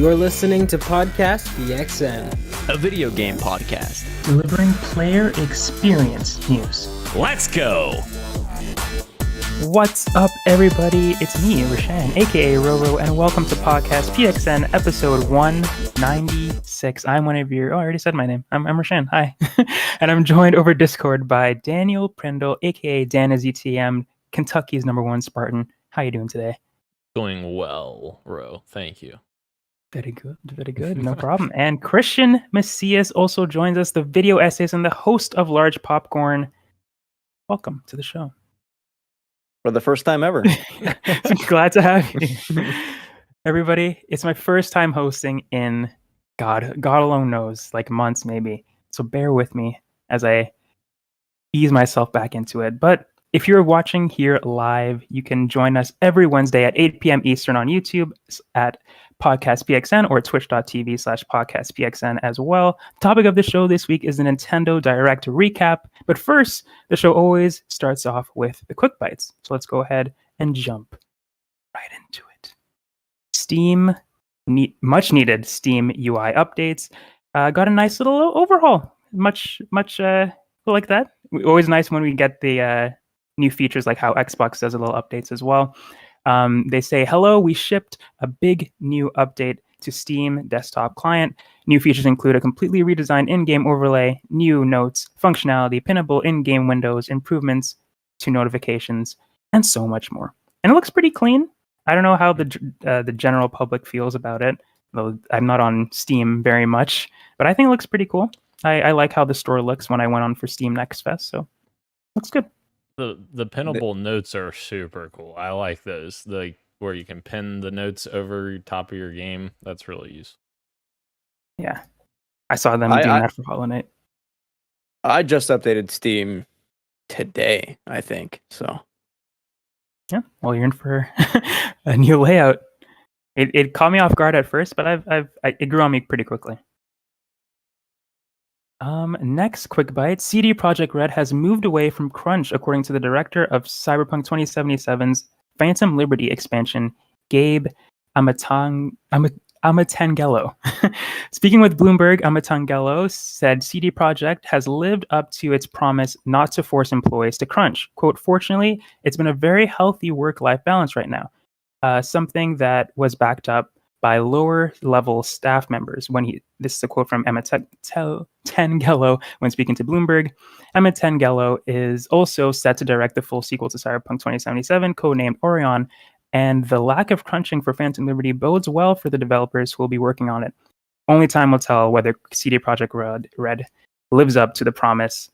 You're listening to Podcast PXN, a video game podcast delivering player experience news. Let's go! What's up, everybody? It's me, Rashan, aka Roro, and welcome to Podcast PXN episode 196. I'm one of your... Oh, I already said my name. I'm Rashan. Hi. And I'm joined over Discord by Daniel Prindle, aka Dan is ETM, Kentucky's #1 Spartan. How you doing today? Doing well, Ro. Thank you. Very good, very good. No problem. And Christian Macias also joins us, the video essayist and the host of Large Popcorn. Welcome to the show. For the first time ever. Glad to have you. Everybody, it's my first time hosting in, God alone knows, like months maybe. So bear with me as I ease myself back into it. But if you're watching here live, you can join us every Wednesday at 8 p.m. Eastern on YouTube at Podcast PXN or twitch.tv/Podcast PXN as well. The topic of the show this week is the Nintendo Direct recap. But first, the show always starts off with the quick bites. So let's go ahead and jump right into it. Steam, much needed Steam UI updates. Got a nice little overhaul. Much like that. Always nice when we get the new features, like how Xbox does a little updates as well. They say, hello, we shipped a big new update to Steam desktop client. New features include a completely redesigned in-game overlay, new notes, functionality, pinnable in-game windows, improvements to notifications, and so much more. And it looks pretty clean. I don't know how the general public feels about it, though I'm not on Steam very much, but I think it looks pretty cool. I like how the store looks when I went on for Steam Next Fest, so looks good. The pinnable notes are super cool. I like those. Where you can pin the notes over top of your game. That's really useful. Yeah. I saw them doing that for Hollow Knight. I just updated Steam today, I think. So yeah, well, you're in for a new layout. It caught me off guard at first, but it grew on me pretty quickly. Next quick bite. CD Projekt Red has moved away from crunch, according to the director of Cyberpunk 2077's Phantom Liberty expansion, Gabe Amatangello. Speaking with Bloomberg, Amatangello said CD Projekt has lived up to its promise not to force employees to crunch. Quote, fortunately, it's been a very healthy work-life balance right now. Something that was backed up by lower-level staff members. This is a quote from Amatangello when speaking to Bloomberg. Amatangello is also set to direct the full sequel to Cyberpunk 2077, codenamed Orion, and the lack of crunching for Phantom Liberty bodes well for the developers who will be working on it. Only time will tell whether CD Projekt Red lives up to the promise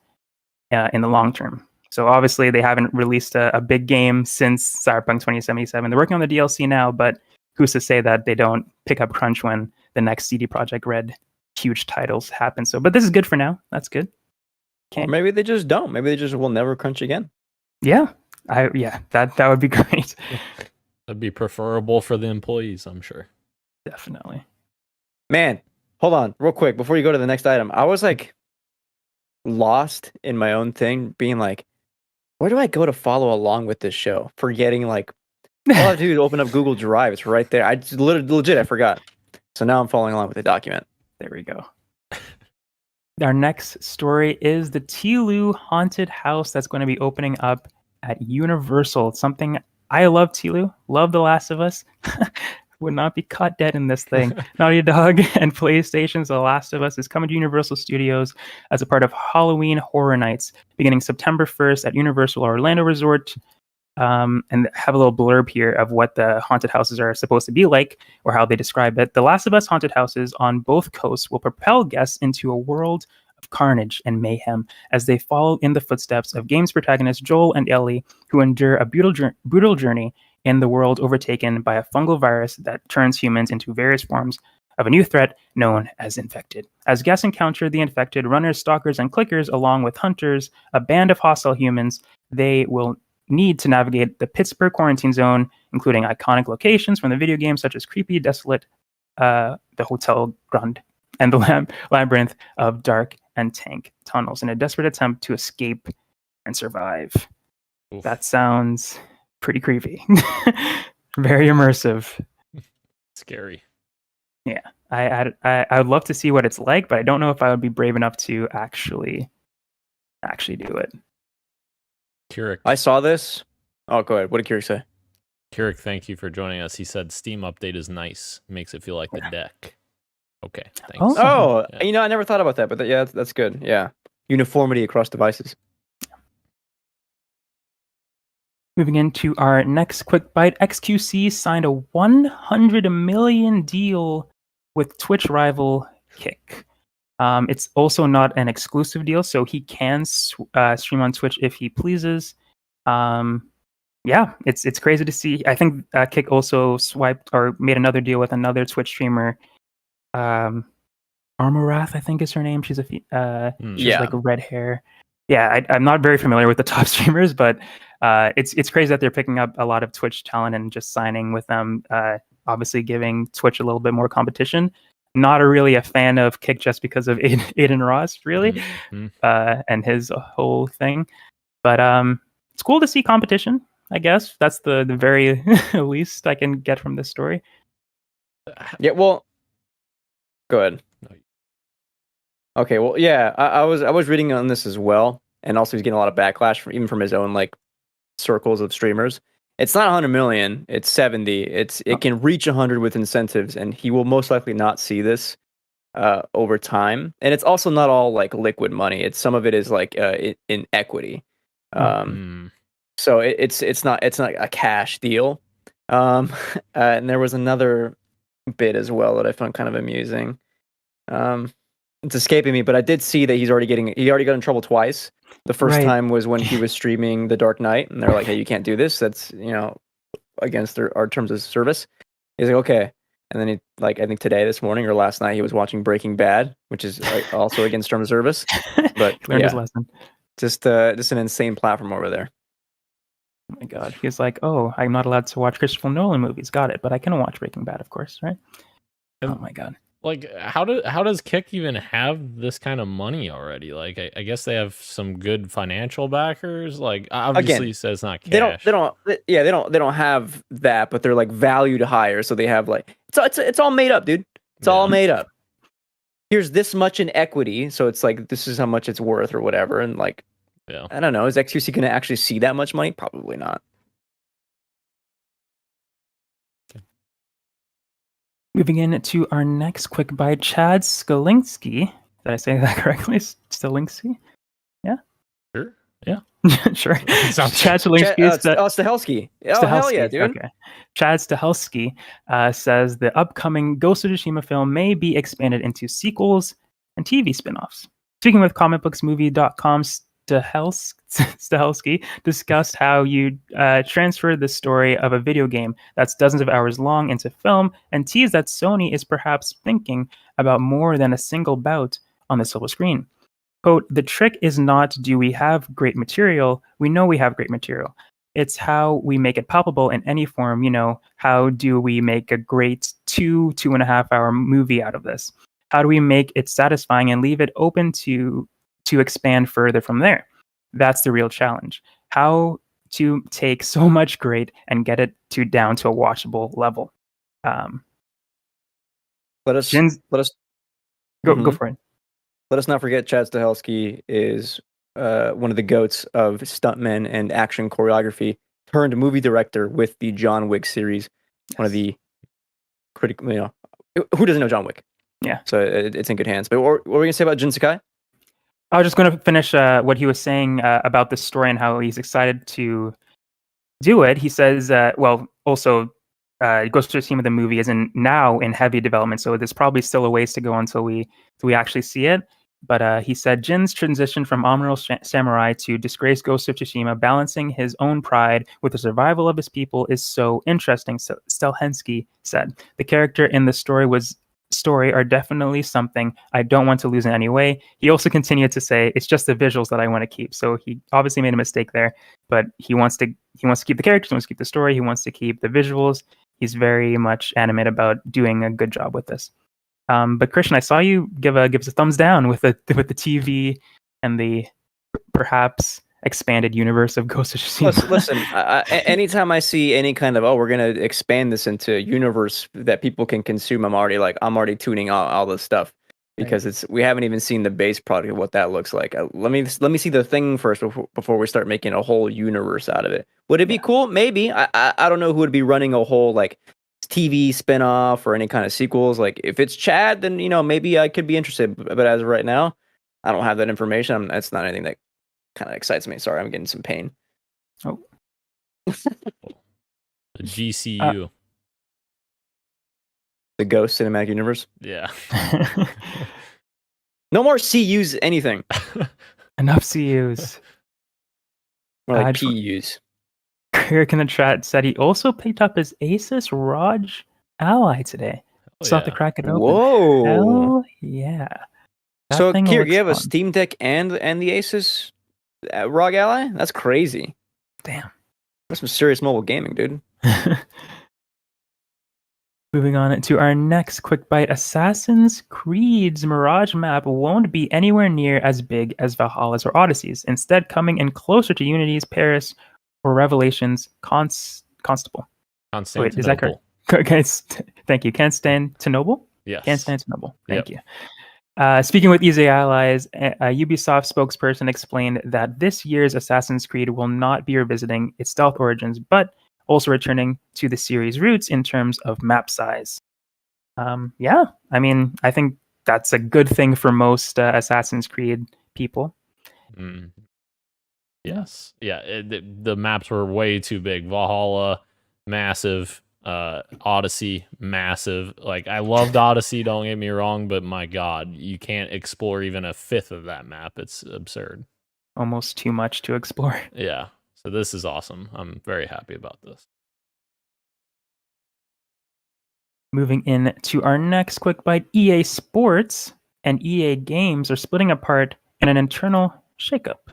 in the long term. So obviously they haven't released a big game since Cyberpunk 2077. They're working on the DLC now, but who's to say that they don't pick up crunch when the next CD Projekt Red huge titles happen? So, but this is good for now. That's good. Or maybe they just don't. Maybe they just will never crunch again. Yeah, that would be great. That'd be preferable for the employees, I'm sure. Definitely. Man, hold on, real quick before you go to the next item. I was like lost in my own thing, being like, where do I go to follow along with this show? Forgetting like. All I have to do is open up Google Drive. It's right there. I just legit, I forgot. So now I'm following along with the document. There we go. Our next story is the Tilu haunted house that's going to be opening up at Universal. Something I love. Tilu, love The Last of Us. Would not be caught dead in this thing. Naughty Dog and PlayStation's The Last of Us is coming to Universal Studios as a part of Halloween Horror Nights, beginning September 1st at Universal Orlando Resort. And have a little blurb here of what the haunted houses are supposed to be like, or how they describe it. The Last of Us haunted houses on both coasts will propel guests into a world of carnage and mayhem as they follow in the footsteps of game's protagonists Joel and Ellie, who endure a brutal journey in the world overtaken by a fungal virus that turns humans into various forms of a new threat known as infected. As guests encounter the infected, runners, stalkers, and clickers, along with hunters, a band of hostile humans, they will need to navigate the Pittsburgh quarantine zone, including iconic locations from the video game such as creepy, desolate, the Hotel Grand, and the labyrinth of dark and tank tunnels in a desperate attempt to escape and survive. Oof. That sounds pretty creepy. Very immersive. Scary. Yeah. I would love to see what it's like, but I don't know if I would be brave enough to actually do it. Keurig, I saw this. Oh, go ahead. What did Keurig say? Keurig, thank you for joining us. He said Steam update is nice. Makes it feel like the deck. Okay, thanks. Oh. Oh, Yeah. I never thought about that, but yeah, that's good. Yeah, uniformity across devices. Moving into our next quick bite, XQC signed a 100 million deal with Twitch rival Kick. It's also not an exclusive deal, so he can stream on Twitch if he pleases. Yeah, it's crazy to see. I think Kick also swiped or made another deal with another Twitch streamer. Armorath, I think is her name. She's she's like red hair. Yeah, I'm not very familiar with the top streamers, but it's crazy that they're picking up a lot of Twitch talent and just signing with them. Obviously, giving Twitch a little bit more competition. Not really a fan of Kick just because of Aiden Ross, really, and his whole thing. But it's cool to see competition. I guess that's the very least I can get from this story. Yeah, well, go ahead. Okay, well, yeah, I was reading on this as well, and also he's getting a lot of backlash even from his own like circles of streamers. It's not 100 million; it's 70. It can reach 100 with incentives, and he will most likely not see this over time. And it's also not all like liquid money. It's some of it is like in equity. So it's not a cash deal. And there was another bit as well that I found kind of amusing. It's escaping me, but I did see that he already got in trouble twice. The first time was when he was streaming The Dark Knight, and they're like, "Hey, you can't do this. That's against our terms of service." He's like, "Okay," and then he I think this morning or last night he was watching Breaking Bad, which is also against terms of service. But learned his lesson. Just an insane platform over there. Oh my god, he's like, "Oh, I'm not allowed to watch Christopher Nolan movies. Got it, but I can watch Breaking Bad, of course, right?" Oh my god. Like, how does Kick even have this kind of money already? Like, I guess they have some good financial backers. Like, obviously, he says not cash. They don't have that, but they're like valued higher, so they have like it's all made up, dude. It's all made up. Here's this much in equity, so it's like this is how much it's worth or whatever, and like, I don't know, is XQC going to actually see that much money? Probably not. Moving into our next quick bite, Chad Skalinsky. Did I say that correctly? Skalinsky? Yeah? Sure. Yeah. Sure. Chad Skalinsky. Stahelski. Oh, hell yeah, dude. Okay. Chad Stahelski says the upcoming Ghost of Tsushima film may be expanded into sequels and TV spin-offs. Speaking with comicbooksmovie.com, Stahelski discussed how you transfer the story of a video game that's dozens of hours long into film, and teased that Sony is perhaps thinking about more than a single bout on the silver screen. Quote, "The trick is not do we have great material, we know we have great material. It's how we make it palpable in any form, how do we make a great 2.5 hour movie out of this? How do we make it satisfying and leave it open to expand further from there? That's the real challenge. How to take so much great and get it down to a watchable level." Let us go for it. Let us not forget Chad Stahelski is one of the goats of stuntmen and action choreography turned movie director with the John Wick series. Yes. One of the critical, who doesn't know John Wick? Yeah. So it's in good hands. But what were we going to say about Jin Sakai? I was just going to finish what he was saying about this story and how he's excited to do it. He says, also, Ghost of Tsushima, the movie, is now in heavy development, so there's probably still a ways to go until we actually see it. But he said, Jin's transition from honorable samurai to disgraced Ghost of Tsushima, balancing his own pride with the survival of his people, is so interesting, so Stelhensky said. The character in the story are definitely something I don't want to lose in any way. He also continued to say, it's just the visuals that I want to keep. So he obviously made a mistake there, but he wants to keep the characters, he wants to keep the story, he wants to keep the visuals. He's very much animated about doing a good job with this. But Christian, I saw you give us a thumbs down with the TV and the perhaps expanded universe of Ghost of Tsushima. Listen, anytime I see any kind of we're gonna expand this into a universe that people can consume, I'm already tuning all this stuff because we haven't even seen the base product of what that looks like. Let me see the thing first before we start making a whole universe out of it. Would it be cool? Maybe. I don't know who would be running a whole like TV spinoff or any kind of sequels. Like if it's Chad, then maybe I could be interested. But as of right now, I don't have that information. That's not anything that kind of excites me. Sorry, I'm getting some pain. Oh, The GCU. The Ghost Cinematic Universe. Yeah. No more CUs anything. enough CUs. More like PUs. Kirk in the chat said he also picked up his Asus ROG Ally today. So have to crack it open. Whoa! Hell yeah! So Kirk, you have a Steam Deck and the Asus ROG Ally? That's crazy. Damn. That's some serious mobile gaming, dude. Moving on to our next quick bite. Assassin's Creed's Mirage map won't be anywhere near as big as Valhalla's or Odyssey's, instead coming in closer to Unity's Paris or Revelation's Constable. Wait, is that correct? Thank you. Constantinople? Yes. Constantinople. Thank you. Speaking with Easy Allies, a Ubisoft spokesperson explained that this year's Assassin's Creed will not be revisiting its stealth origins, but also returning to the series' roots in terms of map size. Yeah, I mean, I think that's a good thing for most Assassin's Creed people. Mm. Yes. Yeah, the maps were way too big. Valhalla, massive. Odyssey, massive. Like, I loved Odyssey, don't get me wrong, but my God, you can't explore even a fifth of that map. It's absurd. Almost too much to explore. Yeah. So this is awesome. I'm very happy about this. Moving in to our next quick bite, EA Sports and EA Games are splitting apart in an internal shakeup.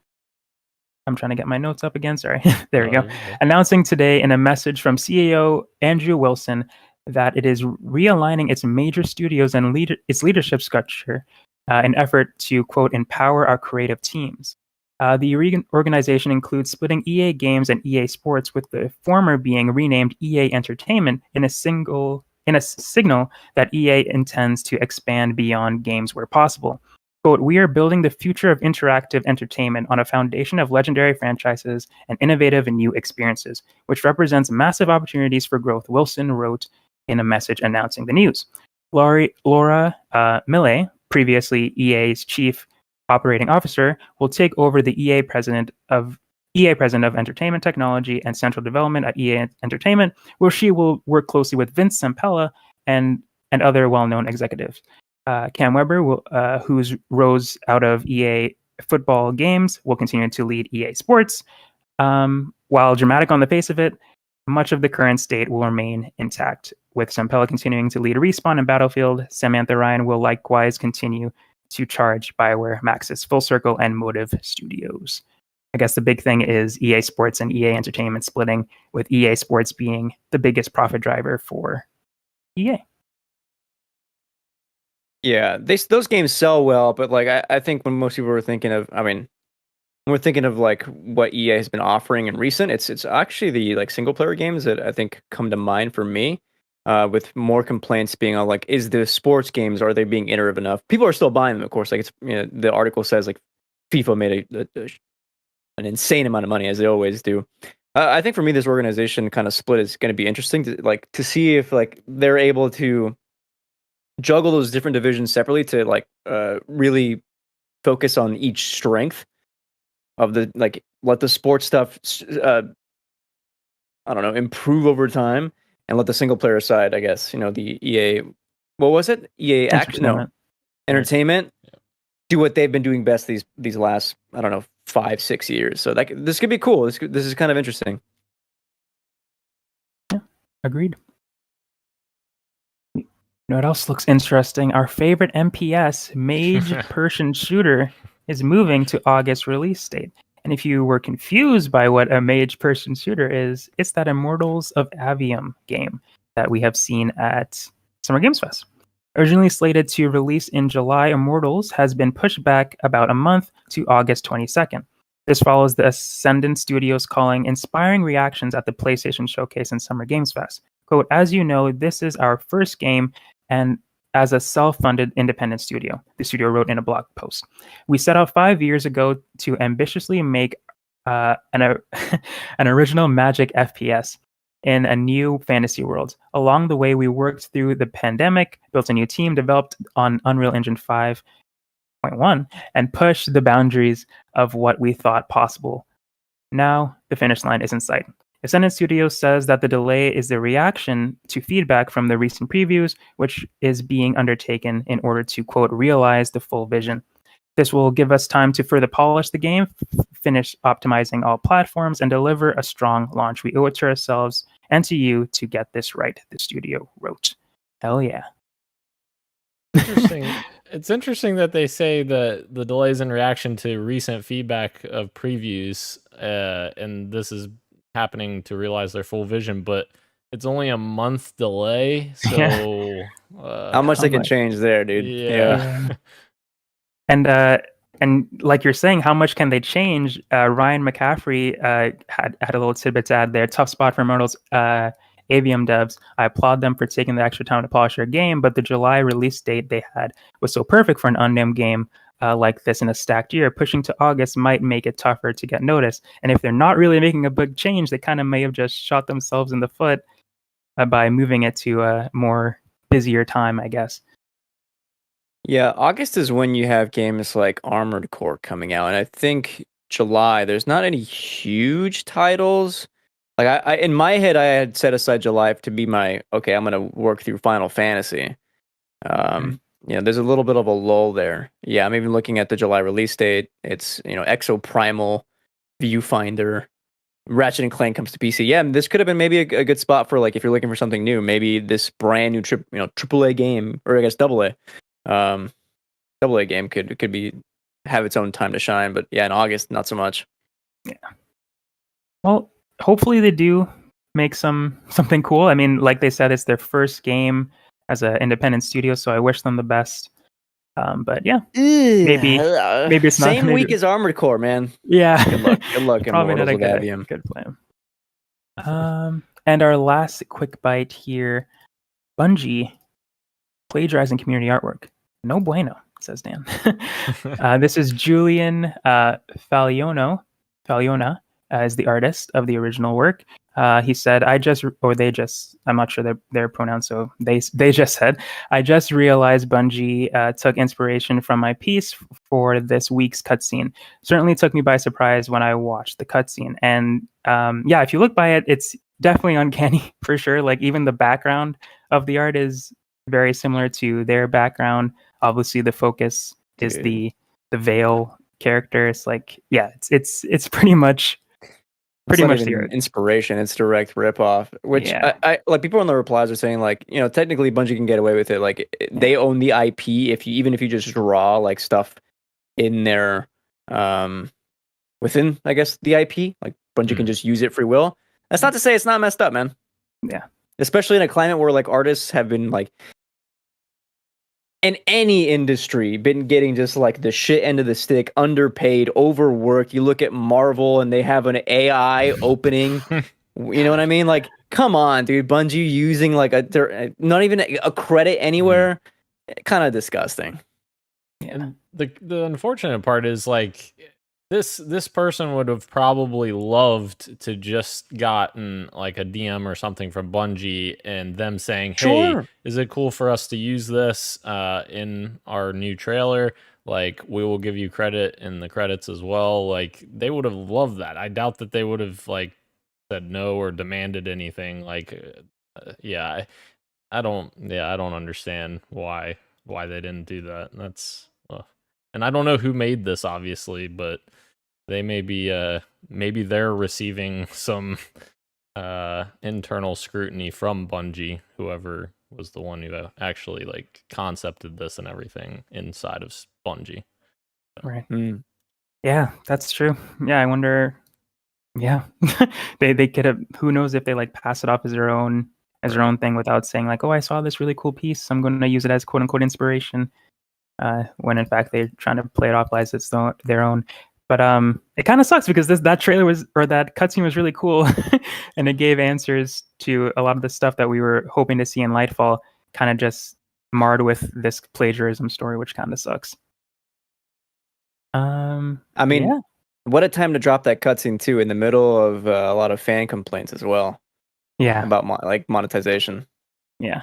I'm trying to get my notes up again. Sorry. There we go. Announcing today in a message from CEO Andrew Wilson that it is realigning its major studios and its leadership structure in effort to, quote, empower our creative teams. The reorganization includes splitting EA Games and EA Sports, with the former being renamed EA Entertainment in a signal that EA intends to expand beyond games where possible. Quote, we are building the future of interactive entertainment on a foundation of legendary franchises and innovative and new experiences, which represents massive opportunities for growth, Wilson wrote in a message announcing the news. Laura Millet, previously EA's chief operating officer, will take over the EA president of entertainment technology and central development at EA Entertainment, where she will work closely with Vince Zampella and other well-known executives. Cam Weber, who's rose out of EA football games, will continue to lead EA Sports. While dramatic on the face of it, much of the current state will remain intact, with Zampella continuing to lead Respawn and Battlefield. Samantha Ryan will likewise continue to charge BioWare, Maxis, Full Circle, and Motive Studios. I guess the big thing is EA Sports and EA Entertainment splitting, with EA Sports being the biggest profit driver for EA. Yeah, those games sell well, but like I think when most people were thinking of, when we're thinking of like what EA has been offering in recent, it's actually the like single player games that I think come to mind for me. With more complaints being on like, is the sports games, are they being iterative enough? People are still buying them, of course. Like it's the article says like FIFA made an insane amount of money, as they always do. I think for me, this organization kind of split is going to be interesting to see if like they're able to juggle those different divisions separately to like really focus on each strength of the, like, let the sports stuff improve over time, and let the single player side, I guess, the EA, what was it, EA Entertainment do what they've been doing best these last 5-6 years. So this could be cool. This is kind of interesting. Yeah, agreed. You know what else looks interesting? Our favorite MPS, Mage Persian Shooter, is moving to August release date. And if you were confused by what a Mage Persian Shooter is, it's that Immortals of Avium game that we have seen at Summer Games Fest. Originally slated to release in July, Immortals has been pushed back about a month to August 22nd. This follows the Ascendant Studios calling inspiring reactions at the PlayStation Showcase and Summer Games Fest. Quote, as you know, this is our first game and as a self-funded independent studio, the studio wrote in a blog post. We set out 5 years ago to ambitiously make an original Magic FPS in a new fantasy world. Along the way, we worked through the pandemic, built a new team, developed on Unreal Engine 5.1, and pushed the boundaries of what we thought possible. Now, the finish line is in sight. Ascendant Studios says that the delay is the reaction to feedback from the recent previews, which is being undertaken in order to, quote, realize the full vision. This will give us time to further polish the game, finish optimizing all platforms, and deliver a strong launch. We owe it to ourselves and to you to get this right, the studio wrote. Hell yeah. Interesting. It's interesting that they say that the delays in reaction to recent feedback of previews, and this is happening to realize their full vision, but it's only a month delay. So how much they can change there, dude? Yeah. And like you're saying, how much can they change? Ryan McCaffrey had a little tidbit to add there. Tough spot for Immortals AVM devs. I applaud them for taking the extra time to polish their game, but the July release date they had was so perfect for an unnamed game like this in a stacked year. Pushing to August might make it tougher to get noticed. And if they're not really making a big change, they kind of may have just shot themselves in the foot by moving it to a more busier time, I guess. Yeah, August is when you have games like Armored Core coming out, and I think July, there's not any huge titles. Like I in my head, I had set aside July to be my, okay, I'm gonna work through Final Fantasy. Yeah, there's a little bit of a lull there. Yeah, I'm even looking at the July release date. It's, Exo Primal, Viewfinder, Ratchet and Clank comes to PC. Yeah, this could have been maybe a good spot for, like, if you're looking for something new, maybe this brand new AAA game, or I guess AA. AA game could have its own time to shine, but yeah, in August, not so much. Yeah. Well, hopefully they do make something cool. I mean, like they said, it's their first game as an independent studio, so I wish them the best. But yeah, maybe it's not same week as Armored Core, man. Yeah, good luck. Probably not a good plan. And our last quick bite here: Bungie plagiarizing community artwork. No bueno, says Dan. This is Julian Faliona as the artist of the original work. He said, I'm not sure their pronouns, so they just said, I just realized Bungie took inspiration from my piece for this week's cutscene. Certainly took me by surprise when I watched the cutscene. And yeah, if you look by it, it's definitely uncanny for sure. Like, even the background of the art is very similar to their background. Obviously, the focus is the veil character. It's like, yeah, it's pretty much the art. Inspiration. It's direct ripoff. Which I like. People in the replies are saying, like, technically Bungie can get away with it. Like, they own the IP. Even if you just draw like stuff in there, within, I guess, the IP, like, Bungie can just use it free will. That's not to say it's not messed up, man. Yeah. Especially in a climate where, like, artists have been, like, in any industry, been getting just like the shit end of the stick, underpaid, overworked. You look at Marvel and they have an AI opening. You know what I mean? Like, come on, dude. Bungie using like not even a credit anywhere. Kind of disgusting. Yeah. The unfortunate part is, like, this person would have probably loved to just gotten like a DM or something from Bungie and them saying, hey, is it cool for us to use this in our new trailer? Like, we will give you credit in the credits as well. Like, they would have loved that. I doubt that they would have, like, said no or demanded anything. Like, I don't understand why they didn't do that. That's and I don't know who made this, obviously, but they maybe they're receiving some internal scrutiny from Bungie, whoever was the one who actually, like, concepted this and everything inside of Bungie. Right. Yeah, that's true. Yeah, I wonder. Yeah, they could have. Who knows if they, like, pass it off as their own thing without saying, like, oh, I saw this really cool piece, I'm going to use it as quote unquote inspiration. When in fact they're trying to play it off as it's their own. But it kind of sucks because that trailer that cutscene was really cool, and it gave answers to a lot of the stuff that we were hoping to see in Lightfall. Kind of just marred with this plagiarism story, which kind of sucks. I mean, yeah. what a time to drop that cutscene too, in the middle of a lot of fan complaints as well Yeah. about monetization. Yeah.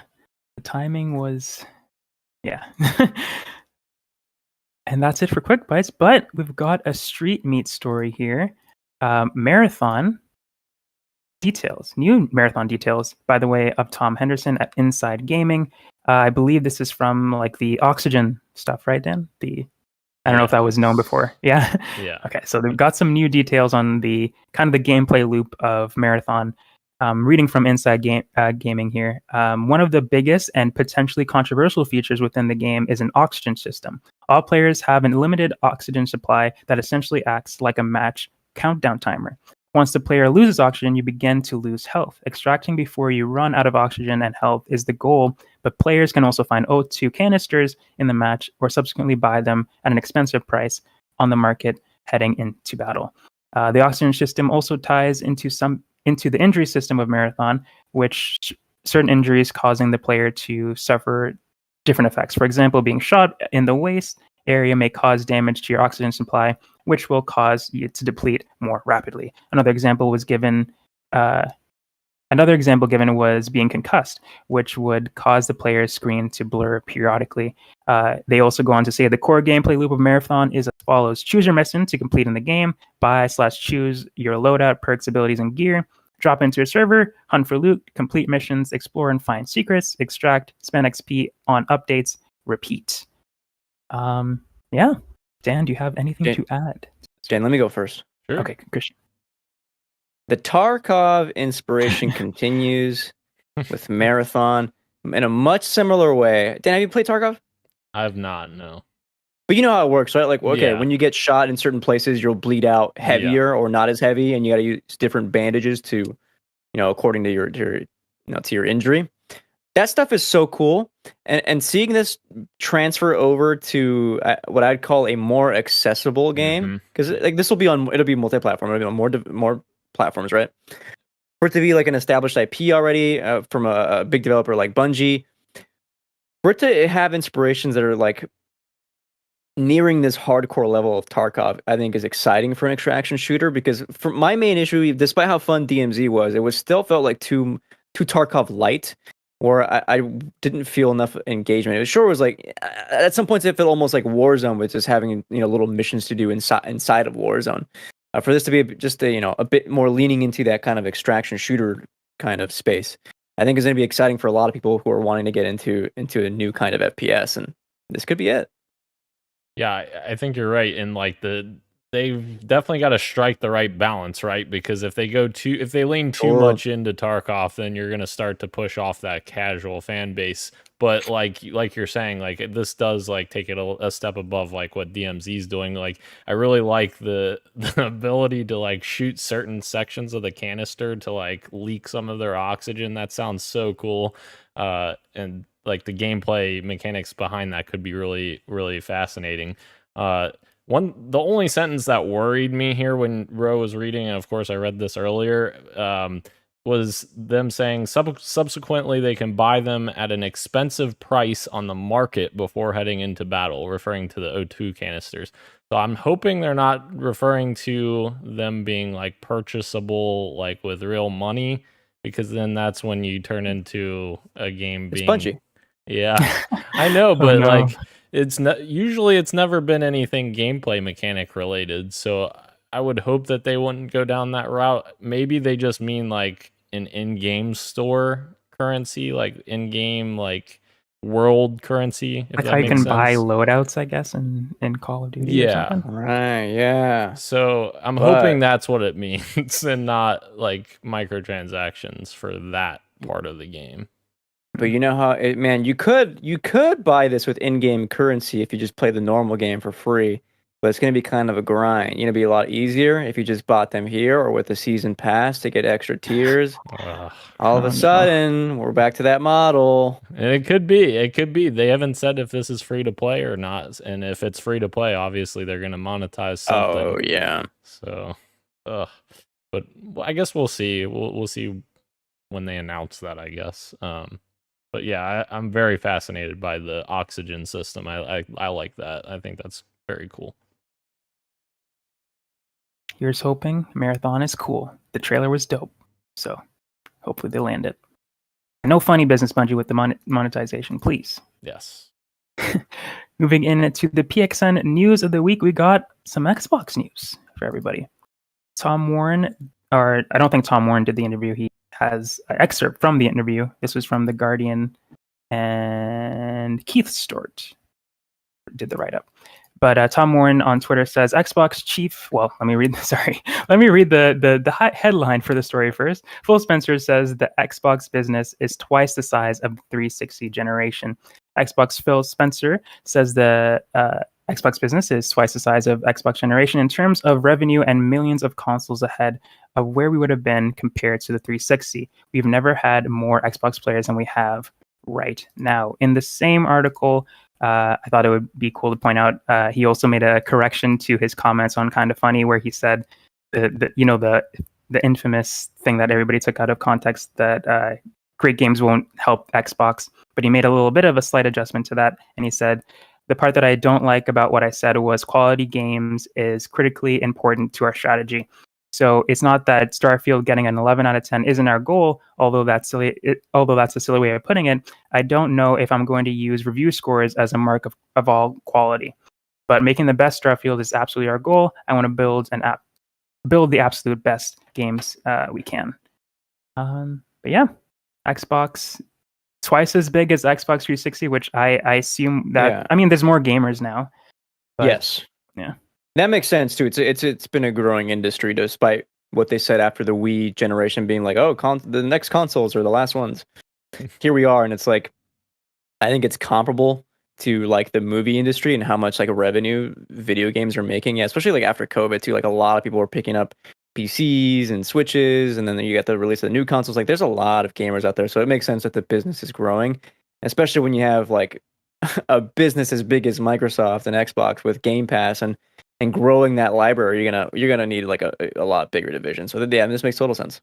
The timing was, yeah. And that's it for Quick Bites, but we've got a street meat story here. Marathon details, new marathon details, by the way, of Tom Henderson at Inside Gaming. I believe this is from like the Oxygen stuff, right, Dan? I don't know if that was known before. Yeah. Yeah. Okay, so they've got some new details on the kind of the gameplay loop of Marathon. Reading from Inside Gaming here, one of the biggest and potentially controversial features within the game is an oxygen system. All players have an limited oxygen supply that essentially acts like a match countdown timer. Once the player loses oxygen, you begin to lose health. Extracting before you run out of oxygen and health is the goal, but players can also find O2 canisters in the match or subsequently buy them at an expensive price on the market heading into battle. The oxygen system also ties into the injury system of Marathon, which certain injuries causing the player to suffer different effects. For example, being shot in the waist area may cause damage to your oxygen supply, which will cause you to deplete more rapidly. Another example given was being concussed, which would cause the player's screen to blur periodically. They also go on to say the core gameplay loop of Marathon is as follows. Choose your mission to complete in the game. Buy/choose your loadout, perks, abilities, and gear. Drop into a server, hunt for loot, complete missions, explore and find secrets, extract, spend XP on updates, repeat. Yeah. Dan, do you have anything to add? Dan, let me go first. Sure. Okay, Christian. The Tarkov inspiration continues with Marathon in a much similar way. Dan, have you played Tarkov? I have not, no. But you know how it works, right? Like, okay, Yeah. when you get shot in certain places, you'll bleed out heavier or not as heavy, and you got to use different bandages to, according to your injury. That stuff is so cool, and seeing this transfer over to what I'd call a more accessible game, because like it'll be multi-platform, it'll be on more platforms, right? For it to be like an established IP already from a big developer like Bungie, for it to have inspirations that are like nearing this hardcore level of Tarkov, I think is exciting for an extraction shooter, because for my main issue, despite how fun DMZ was, it was still felt like too Tarkov light, where I didn't feel enough engagement. It sure was like at some points it felt almost like Warzone, with just having little missions to do inside of Warzone. For this to be just a bit more leaning into that kind of extraction shooter kind of space, I think is going to be exciting for a lot of people who are wanting to get into a new kind of FPS, and this could be it. Yeah, I think you're right. And like they've definitely got to strike the right balance, right? Because if they lean too much into Tarkov, then you're gonna start to push off that casual fan base. But like you're saying, like this does like take it a step above like what DMZ's doing. Like I really like the ability to like shoot certain sections of the canister to like leak some of their oxygen. That sounds so cool. And like the gameplay mechanics behind that could be really, really fascinating. The only sentence that worried me here when Ro was reading, and of course I read this earlier, was them saying subsequently they can buy them at an expensive price on the market before heading into battle, referring to the O2 canisters. So I'm hoping they're not referring to them being like purchasable like with real money, because then that's when you turn into a game being Bungie. Yeah, I know, but like it's never been anything gameplay mechanic related. So I would hope that they wouldn't go down that route. Maybe they just mean like an in-game store currency, like in-game like world currency. Like how you can buy loadouts, I guess, in Call of Duty. Or something. Right. Yeah. So I'm hoping that's what it means, and not like microtransactions for that part of the game. But you know how you could buy this with in-game currency if you just play the normal game for free, but it's going to be kind of a grind. You know, it'd be a lot easier if you just bought them here or with a season pass to get extra tiers. All of Oh, a no. sudden, we're back to that model. And it could be. It could be. They haven't said if this is free to play or not. And if it's free to play, obviously they're going to monetize something. Oh yeah. So, but I guess we'll see. We'll see when they announce that, I guess. But yeah, I'm very fascinated by the oxygen system. I like that. I think that's very cool. Here's hoping Marathon is cool. The trailer was dope. So hopefully they land it. No funny business, Bungie, with the monetization, please. Yes. Moving into the PXN news of the week, we got some Xbox news for everybody. Tom Warren, or I don't think Tom Warren did the interview. He has an excerpt from the interview. This was from The Guardian, and Keith Stewart did the write-up. But Tom Warren on Twitter says, Xbox chief, well, let me read the headline for the story first. Phil Spencer says the Xbox business is twice the size of the 360 generation. Xbox Phil Spencer says the Xbox business is twice the size of Xbox generation in terms of revenue and millions of consoles ahead of where we would have been compared to the 360. We've never had more Xbox players than we have right now. In the same article, I thought it would be cool to point out, he also made a correction to his comments on Kinda Funny, where he said the infamous thing that everybody took out of context, that great games won't help Xbox. But he made a little bit of a slight adjustment to that, and he said, the part that I don't like about what I said was quality games is critically important to our strategy. So it's not that Starfield getting an 11 out of 10 isn't our goal, although that's silly. Although that's a silly way of putting it. I don't know if I'm going to use review scores as a mark of all quality. But making the best Starfield is absolutely our goal. I want to build the absolute best games we can. But yeah, Xbox twice as big as Xbox 360, which I assume that. Yeah. I mean, there's more gamers now. But, Yes. Yeah. That makes sense too. It's been a growing industry, despite what they said after the Wii generation being like, oh, the next consoles are the last ones. Here we are, and it's like, I think it's comparable to like the movie industry and how much like revenue video games are making. Yeah, especially like after COVID too. Like a lot of people were picking up PCs and Switches, and then you got the release of the new consoles. Like there's a lot of gamers out there, so it makes sense that the business is growing, especially when you have like a business as big as Microsoft and Xbox with Game Pass and growing that library. You're gonna need like a lot bigger division. So yeah, this makes total sense.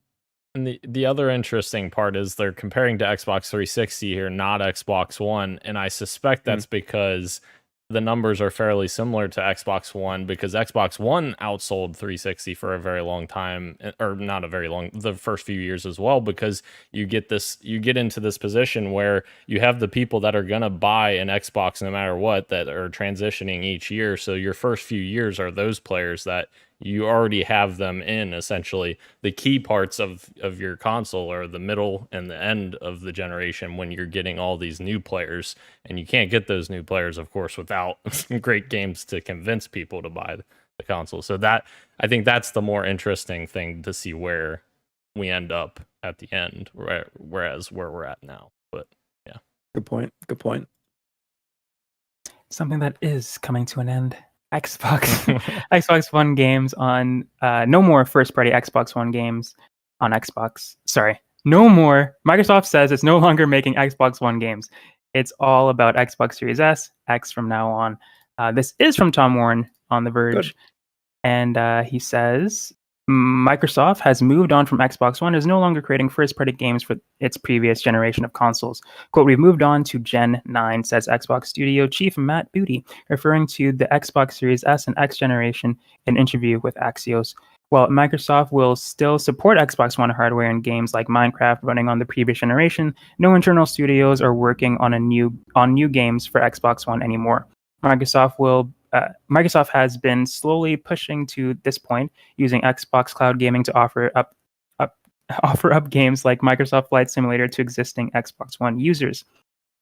And the other interesting part is they're comparing to Xbox 360 here, not Xbox One, and I suspect that's because the numbers are fairly similar to Xbox One, because Xbox One outsold 360 for a very long time, or not a very long, the first few years as well, because you get into this position where you have the people that are going to buy an Xbox no matter what, that are transitioning each year. So your first few years are those players that you already have them in. Essentially the key parts of your console are the middle and the end of the generation, when you're getting all these new players, and you can't get those new players, of course, without great games to convince people to buy the console. So that, I think that's the more interesting thing to see where we end up at the end, whereas where we're at now. But yeah, Good point. Something that is coming to an end. Xbox One games on no more first party Xbox One games on Xbox. Sorry, no more. Microsoft says it's no longer making Xbox One games. It's all about Xbox Series S, X from now on. This is from Tom Warren on The Verge. Good. And he says Microsoft has moved on from Xbox One, is no longer creating first-party games for its previous generation of consoles. Quote, we've moved on to Gen 9, says Xbox Studio Chief Matt Booty, referring to the Xbox Series S and X generation in an interview with Axios. While Microsoft will still support Xbox One hardware and games like Minecraft running on the previous generation, no internal studios are working on new games for Xbox One anymore. Microsoft has been slowly pushing to this point, using Xbox Cloud Gaming to offer up games like Microsoft Flight Simulator to existing Xbox One users.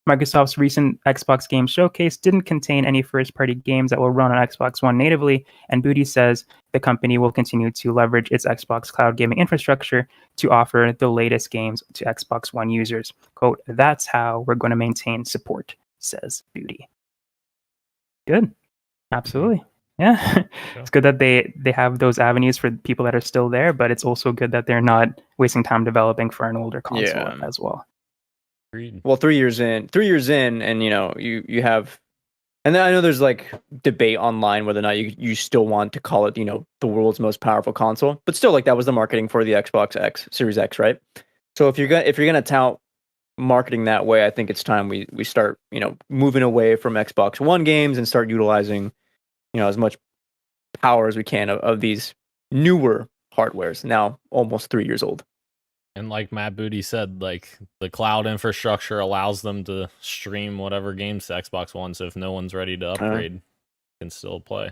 Microsoft's recent Xbox Game Showcase didn't contain any first-party games that will run on Xbox One natively, and Booty says the company will continue to leverage its Xbox Cloud Gaming infrastructure to offer the latest games to Xbox One users. Quote, that's how we're going to maintain support, says Booty. Good. Absolutely. Yeah, it's good that they have those avenues for people that are still there, but it's also good that they're not wasting time developing for an older console Yeah. as well. Agreed. Well, 3 years in, and you have, and then I know there's like debate online whether or not you still want to call it the world's most powerful console, but still, like, that was the marketing for the Xbox X Series X, right? So if you're gonna tout marketing that way, I think it's time we start moving away from Xbox One games and start utilizing as much power as we can of these newer hardwares, now almost 3 years old. And like Matt Booty said, like the cloud infrastructure allows them to stream whatever games to Xbox One. So if no one's ready to upgrade, can still play.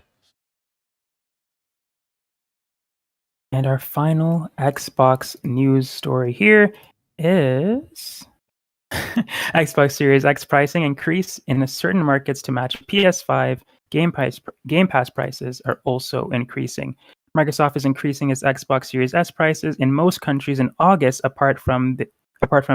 And our final Xbox news story here is Xbox Series X pricing increase in certain markets to match PS5 Game Pass prices are also increasing. Microsoft is increasing its Xbox Series S prices in most countries in August, apart from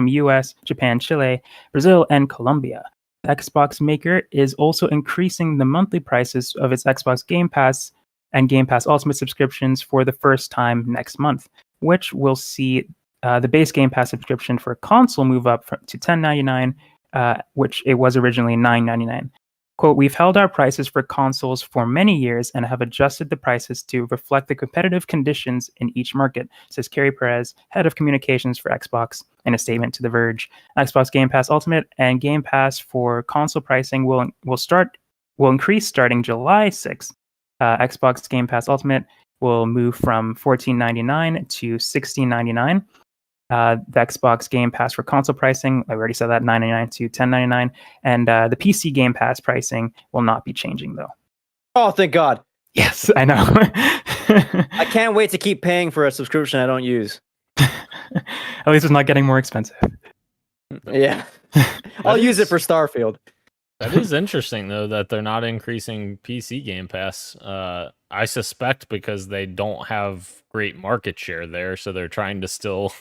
US, Japan, Chile, Brazil, and Colombia. The Xbox maker is also increasing the monthly prices of its Xbox Game Pass and Game Pass Ultimate subscriptions for the first time next month, which will see the base Game Pass subscription for console move up to $10.99, which it was originally $9.99. Quote, we've held our prices for consoles for many years and have adjusted the prices to reflect the competitive conditions in each market, says Kerry Perez, head of communications for Xbox, in a statement to The Verge. Xbox Game Pass Ultimate and Game Pass for console pricing will increase starting July 6th. Xbox Game Pass Ultimate will move from $14.99 to $16.99. The Xbox Game Pass for console pricing, I already said that, $9.99 to $10.99. And the PC Game Pass pricing will not be changing, though. Oh, thank God. Yes, I know. I can't wait to keep paying for a subscription I don't use. At least it's not getting more expensive. Yeah. I'll use it for Starfield. That is interesting, though, that they're not increasing PC Game Pass. I suspect because they don't have great market share there, so they're trying to still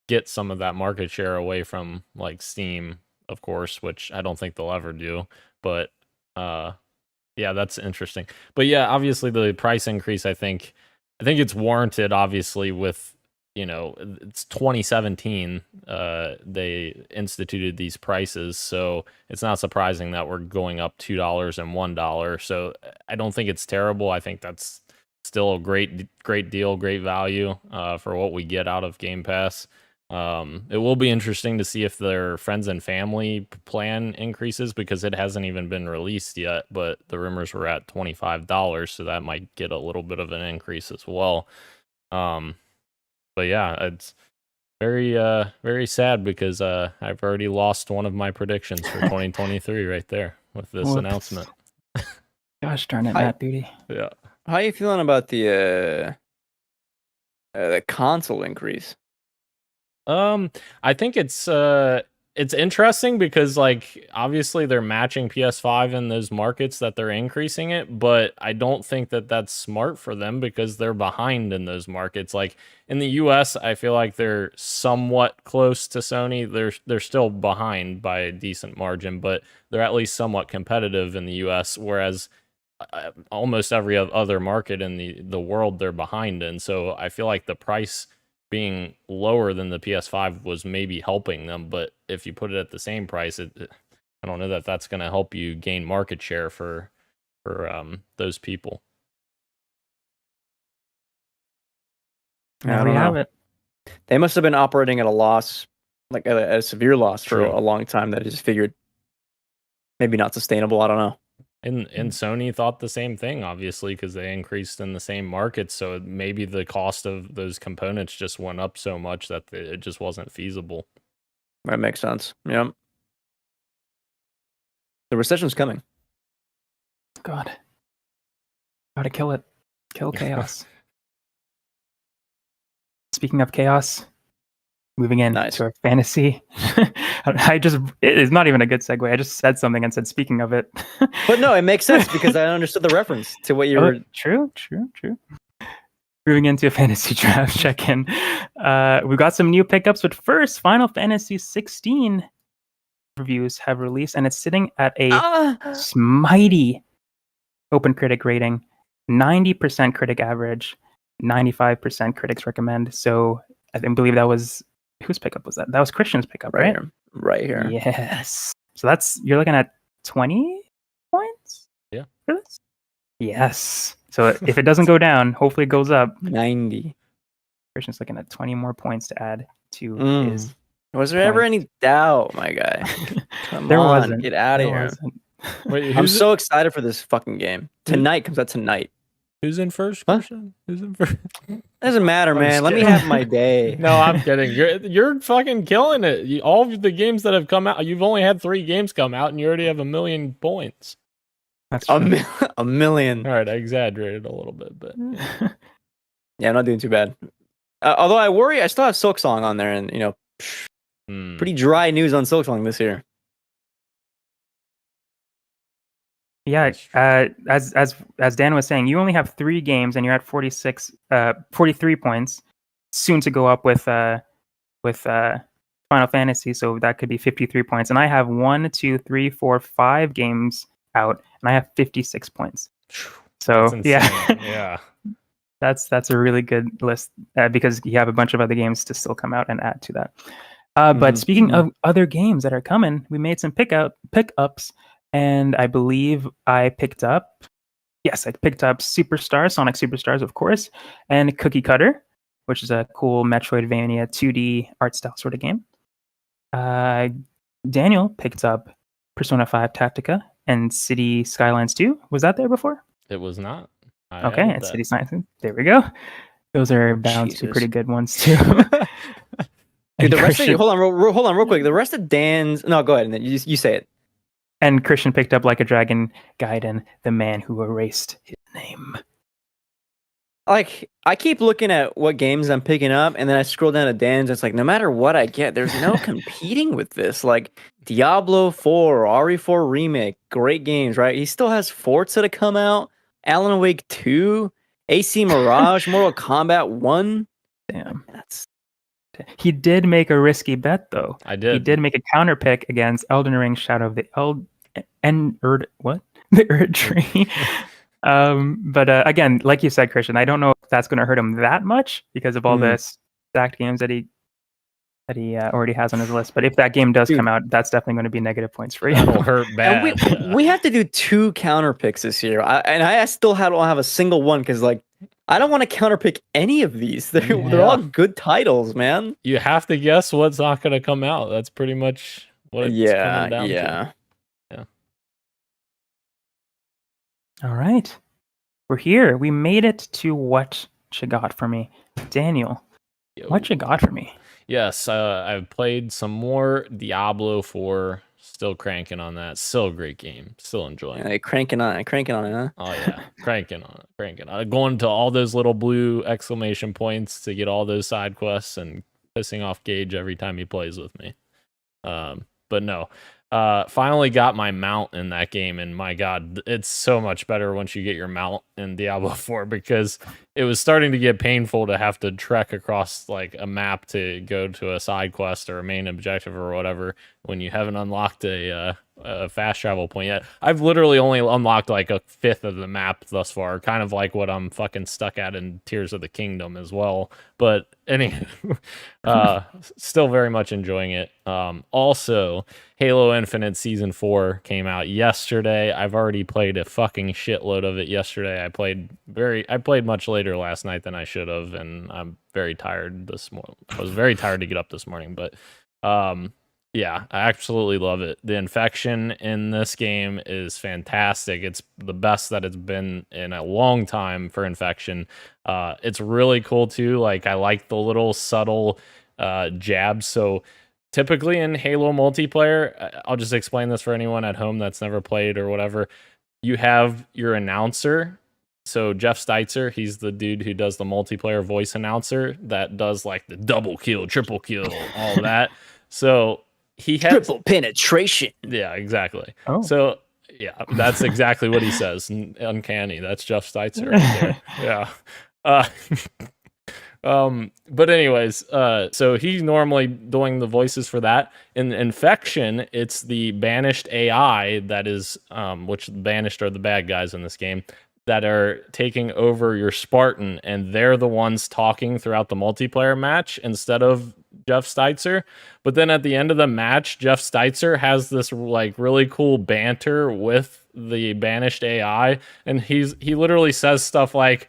get some of that market share away from like Steam, of course, which I don't think they'll ever do. But yeah, that's interesting. But yeah, obviously the price increase, I think it's warranted. Obviously, with it's 2017 they instituted these prices, so it's not surprising that we're going up $2 and $1. So I don't think it's terrible. I think that's still a great deal, great value for what we get out of Game Pass. It will be interesting to see if their friends and family plan increases, because it hasn't even been released yet, but the rumors were at $25, so that might get a little bit of an increase as well. But yeah, it's very sad because I've already lost one of my predictions for 2023 right there with this announcement. Gosh darn it, Matt Booty. Yeah. How are you feeling about the console increase? I think it's interesting because, like, obviously they're matching PS5 in those markets that they're increasing it, but I don't think that that's smart for them because they're behind in those markets. Like in the US, I feel like they're somewhat close to Sony. They're still behind by a decent margin, but they're at least somewhat competitive in the US, whereas almost every other market in the world they're behind in. So I feel like the price being lower than the PS5 was maybe helping them, but if you put it at the same price, I don't know that that's going to help you gain market share for those people. There we have it. They must have been operating at a loss, like a severe loss for True. a long time. That I just figured maybe not sustainable. I don't know. And Sony thought the same thing, obviously, because they increased in the same market. So maybe the cost of those components just went up so much that it just wasn't feasible. That makes sense. Yeah. The recession's coming. God. Gotta kill it. Kill chaos. Speaking of chaos, moving in to our fantasy. It's not even a good segue. I just said something and said, speaking of it. But no, it makes sense because I understood the reference to what you were. True. Moving into a fantasy draft check-in. We've got some new pickups, but first, Final Fantasy 16 reviews have released, and it's sitting at a mighty open critic rating 90% critic average, 95% critics recommend. So I believe that was whose pickup was that? That was Christian's pickup, right? Right here. Yes. So you're looking at 20 points. Yeah. For this? Yes. So if it doesn't go down, hopefully it goes up. 90. Christian's looking at 20 more points to add to his. Was there ever any doubt, my guy? Come There on, wasn't. get out of There here. wasn't. Wait, I'm so excited for this fucking game. Tonight comes out tonight. Who's in first? Huh? Christian? Who's in first? Doesn't matter, I'm man. just Let me kidding. have my day. No, I'm kidding. You're fucking killing it. All of the games that have come out, you've only had 3 games come out, and you already have 1 million points. That's a, true. a million. All right, I exaggerated a little bit, but yeah. Yeah, I'm not doing too bad. Although I worry, I still have Silksong on there, and pretty dry news on Silksong this year. Yeah, as Dan was saying, you only have 3 games and you're at 43 points. Soon to go up with Final Fantasy, so that could be 53 points. And I have 1, 2, 3, 4, 5 games out, and I have 56 points. So yeah, that's a really good list because you have a bunch of other games to still come out and add to that. But speaking of other games that are coming, we made some pickups. And I believe I picked up Superstars, Sonic Superstars, of course, and Cookie Cutter, which is a cool Metroidvania 2D art style sort of game. Daniel picked up Persona 5 Tactica and City Skylines 2. Was that there before? it was not. Okay, and City Skylines. There we go. Those are bound to be pretty good ones too. Dude, the rest of hold on real quick. The rest of Dan's go ahead and then you say it. And Christian picked up Like a Dragon Gaiden, the man who erased his name. Like, I keep looking at what games I'm picking up, and then I scroll down to Dan's. It's like, no matter what I get, there's no competing with this. Like, Diablo 4, RE4 Remake, great games, right? He still has Forza to come out, Alan Wake 2, AC Mirage, Mortal Kombat 1. Damn. He did make a risky bet, though. I did. He did make a counter pick against Elden Ring Shadow of the the Erd Tree. But again, like you said, Christian, I don't know if that's going to hurt him that much because of all the stacked games that he already has on his list. But if that game does come out, that's definitely going to be negative points for you. That'll hurt bad. And we have to do 2 counter picks this year. I still don't have a single one because I don't want to counterpick any of these. They're all good titles, man. You have to guess what's not going to come out. That's pretty much what it's coming down to. Yeah. All right. We're here. We made it to what you got for me. Daniel, what you got for me? Yes, I've played some more Diablo 4. Still cranking on that. Still a great game. Still enjoying it. Cranking on it, huh? Oh yeah, cranking on it. Going to all those little blue exclamation points to get all those side quests and pissing off Gage every time he plays with me. But no, finally got my mount in that game, and my God, it's so much better once you get your mount in Diablo 4 because it was starting to get painful to have to trek across like a map to go to a side quest or a main objective or whatever when you haven't unlocked a fast travel point yet. I've literally only unlocked like a fifth of the map thus far, kind of like what I'm fucking stuck at in Tears of the Kingdom as well. But anyway, still very much enjoying it. Also, Halo Infinite Season 4 came out yesterday. I've already played a fucking shitload of it yesterday. I played much later last night than I should have, and I'm very tired this morning. I was very tired to get up this morning, but yeah, I absolutely love it. The infection in this game is fantastic. It's the best that it's been in a long time for infection. It's really cool too. Like, I like the little subtle jabs. So typically in Halo multiplayer, I'll just explain this for anyone at home that's never played or whatever. You have your announcer. So Jeff Steitzer, he's the dude who does the multiplayer voice announcer that does like the double kill, triple kill, all that. So he has triple penetration. Yeah, exactly. Oh. So yeah, that's exactly what he says. Uncanny. That's Jeff Steitzer right there. Yeah. But anyways, so he's normally doing the voices for that. In Infection, it's the Banished AI that is, which Banished are the bad guys in this game. that are taking over your Spartan, and they're the ones talking throughout the multiplayer match instead of Jeff Steitzer. But then at the end of the match, Jeff Steitzer has this like really cool banter with the banished AI, and he literally says stuff like,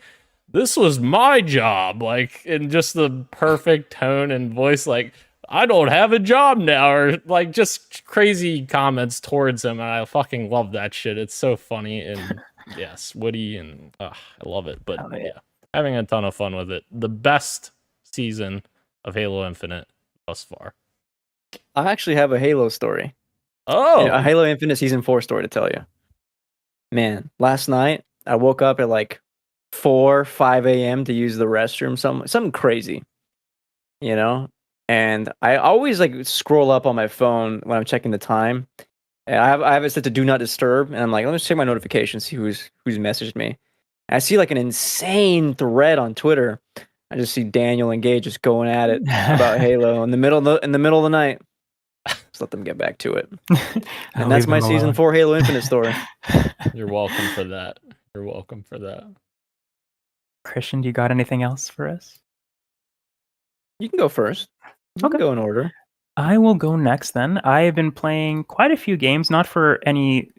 "This was my job," like in just the perfect tone and voice, like, "I don't have a job now," or like just crazy comments towards him. And I fucking love that shit. It's so funny. And yes, Woody, and I love it. But yeah, having a ton of fun with it. The best season of Halo Infinite thus far. I actually have a Halo story. Oh, A Halo Infinite Season 4 story to tell you. Man, last night I woke up at like 5 a.m. to use the restroom, something crazy, you know? And I always like scroll up on my phone when I'm checking the time. And I have it set to do not disturb, and I'm like, let me check my notifications, see who's messaged me. And I see like an insane thread on Twitter. I just see Daniel and Gage just going at it about Halo in the middle of the night. Just let them get back to it. And that's my Season 4 Halo Infinite story. you're welcome for that. You're welcome for that. Christian, do you got anything else for us? You can go first. You can go in order. I will go next then. I have been playing quite a few games, not for any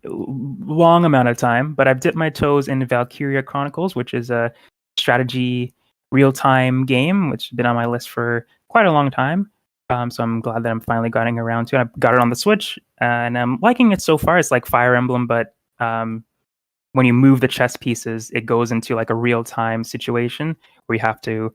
long amount of time, but I've dipped my toes in Valkyria Chronicles, which is a strategy real-time game, which has been on my list for quite a long time. So I'm glad that I'm finally getting around to it. I got it on the Switch, and I'm liking it so far. It's like Fire Emblem, but when you move the chess pieces, it goes into like a real-time situation where you have to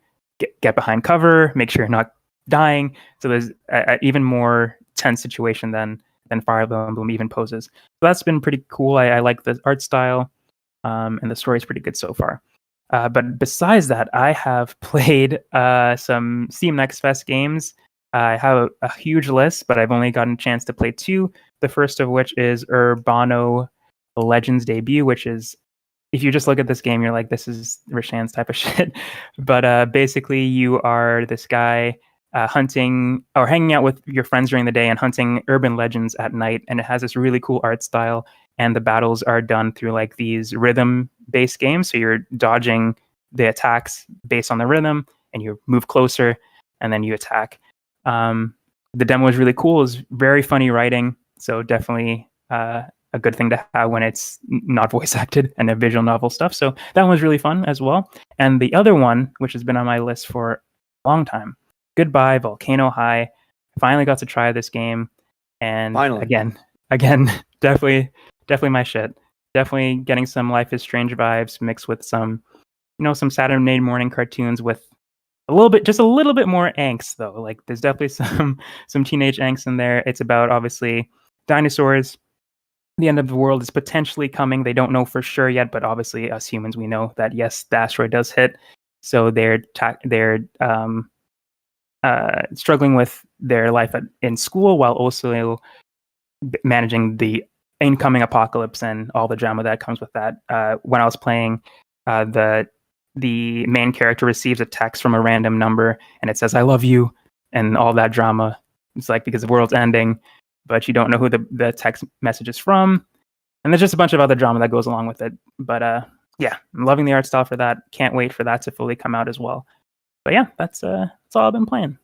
get behind cover, make sure you're not dying. So there's an even more tense situation than Fire Emblem even poses. So that's been pretty cool. I like the art style, and the story is pretty good so far. But besides that, I have played some Steam Next Fest games. I have a huge list, but I've only gotten a chance to play 2. The first of which is Urbano Legends Debut, which is, if you just look at this game, you're like, this is Rishan's type of shit. But basically, you are this guy hunting or hanging out with your friends during the day and hunting urban legends at night. And it has this really cool art style. And the battles are done through like these rhythm-based games. So you're dodging the attacks based on the rhythm, and you move closer, and then you attack. The demo is really cool. It's very funny writing. So definitely a good thing to have when it's not voice acted and a visual novel stuff. So that one was really fun as well. And the other one, which has been on my list for a long time, Goodbye Volcano High. Finally got to try this game, and Finally. again, definitely my shit. Definitely getting some Life is Strange vibes mixed with some Saturday morning cartoons with just a little bit more angst though. Like there's definitely some teenage angst in there. It's about obviously dinosaurs. The end of the world is potentially coming. They don't know for sure yet, but obviously us humans, we know that yes, the asteroid does hit. So they're struggling with their life in school while also managing the incoming apocalypse and all the drama that comes with that. When I was playing, the main character receives a text from a random number, and it says, "I love you," and all that drama. It's like because the world's ending, but you don't know who the text message is from. And there's just a bunch of other drama that goes along with it. But yeah, I'm loving the art style for that. Can't wait for that to fully come out as well. But yeah, that's all I've been playing.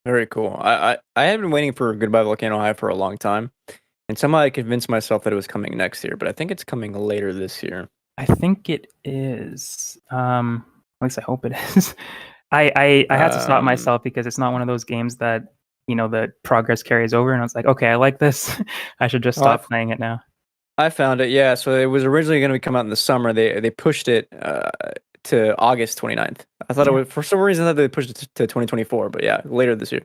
Very cool. I have been waiting for Goodbye Volcano High for a long time. And somehow I convinced myself that it was coming next year, but I think it's coming later this year. I think it is. At least I hope it is. I had to stop myself because it's not one of those games that, the progress carries over, and I was like, okay, I like this. I should just stop playing it now. I found it, yeah. So it was originally going to come out in the summer. They pushed it to August 29th. I thought it was, for some reason, I thought they pushed it to 2024, but yeah, later this year.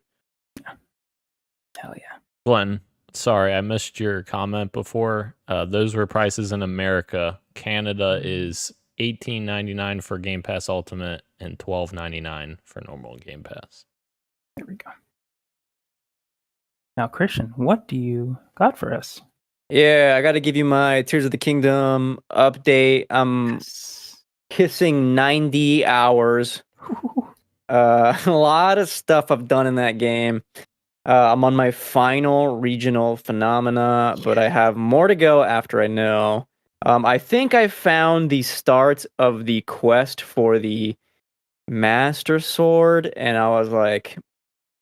Hell yeah. Glenn, sorry, I missed your comment before. Those were prices in America. Canada is $18.99 for Game Pass Ultimate and $12.99 for normal Game Pass. There we go. Now, Christian, what do you got for us? Yeah, I got to give you my Tears of the Kingdom update. I'm kissing 90 hours. A lot of stuff I've done in that game. I'm on my final regional phenomena, but I have more to go after I know. I think I found the start of the quest for the Master Sword, and I was like,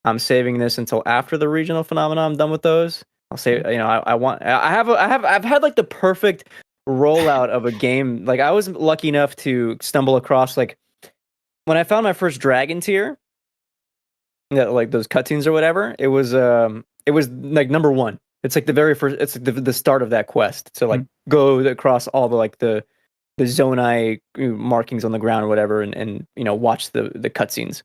I'm saving this until after the regional phenomena. I'm done with those. I'll say, I've had like the perfect rollout of a game. Like I was lucky enough to stumble across like when I found my first dragon tier, like those cutscenes or whatever. It was like number one. It's like the very first. It's like the start of that quest. So like go across all the like the zonai markings on the ground or whatever, and watch the cutscenes.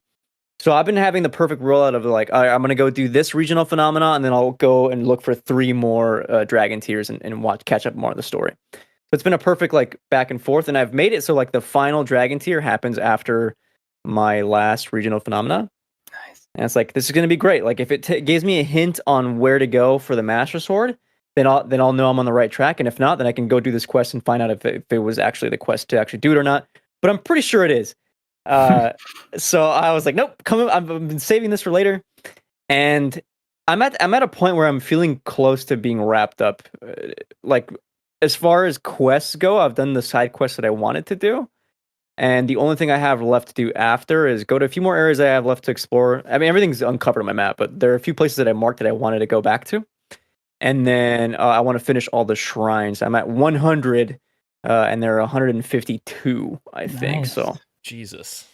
So I've been having the perfect rollout of like, all right, I'm gonna go do this regional phenomena, and then I'll go and look for 3 more dragon tiers and catch up more of the story. So it's been a perfect like back and forth, and I've made it so like the final dragon tier happens after my last regional phenomena. Nice. And it's like, this is gonna be great. Like if it gives me a hint on where to go for the Master Sword, then I'll know I'm on the right track. And if not, then I can go do this quest and find out if it was actually the quest to actually do it or not. But I'm pretty sure it is. So I was like, nope, I've been saving this for later, and I'm at a point where I'm feeling close to being wrapped up. Like as far as quests go, I've done the side quests that I wanted to do, and the only thing I have left to do after is go to a few more areas I have left to explore. I mean, everything's uncovered on my map, but there are a few places that I marked that I wanted to go back to, and then I want to finish all the shrines. I'm at 100, and there are 152, I think. Nice. So. Jesus.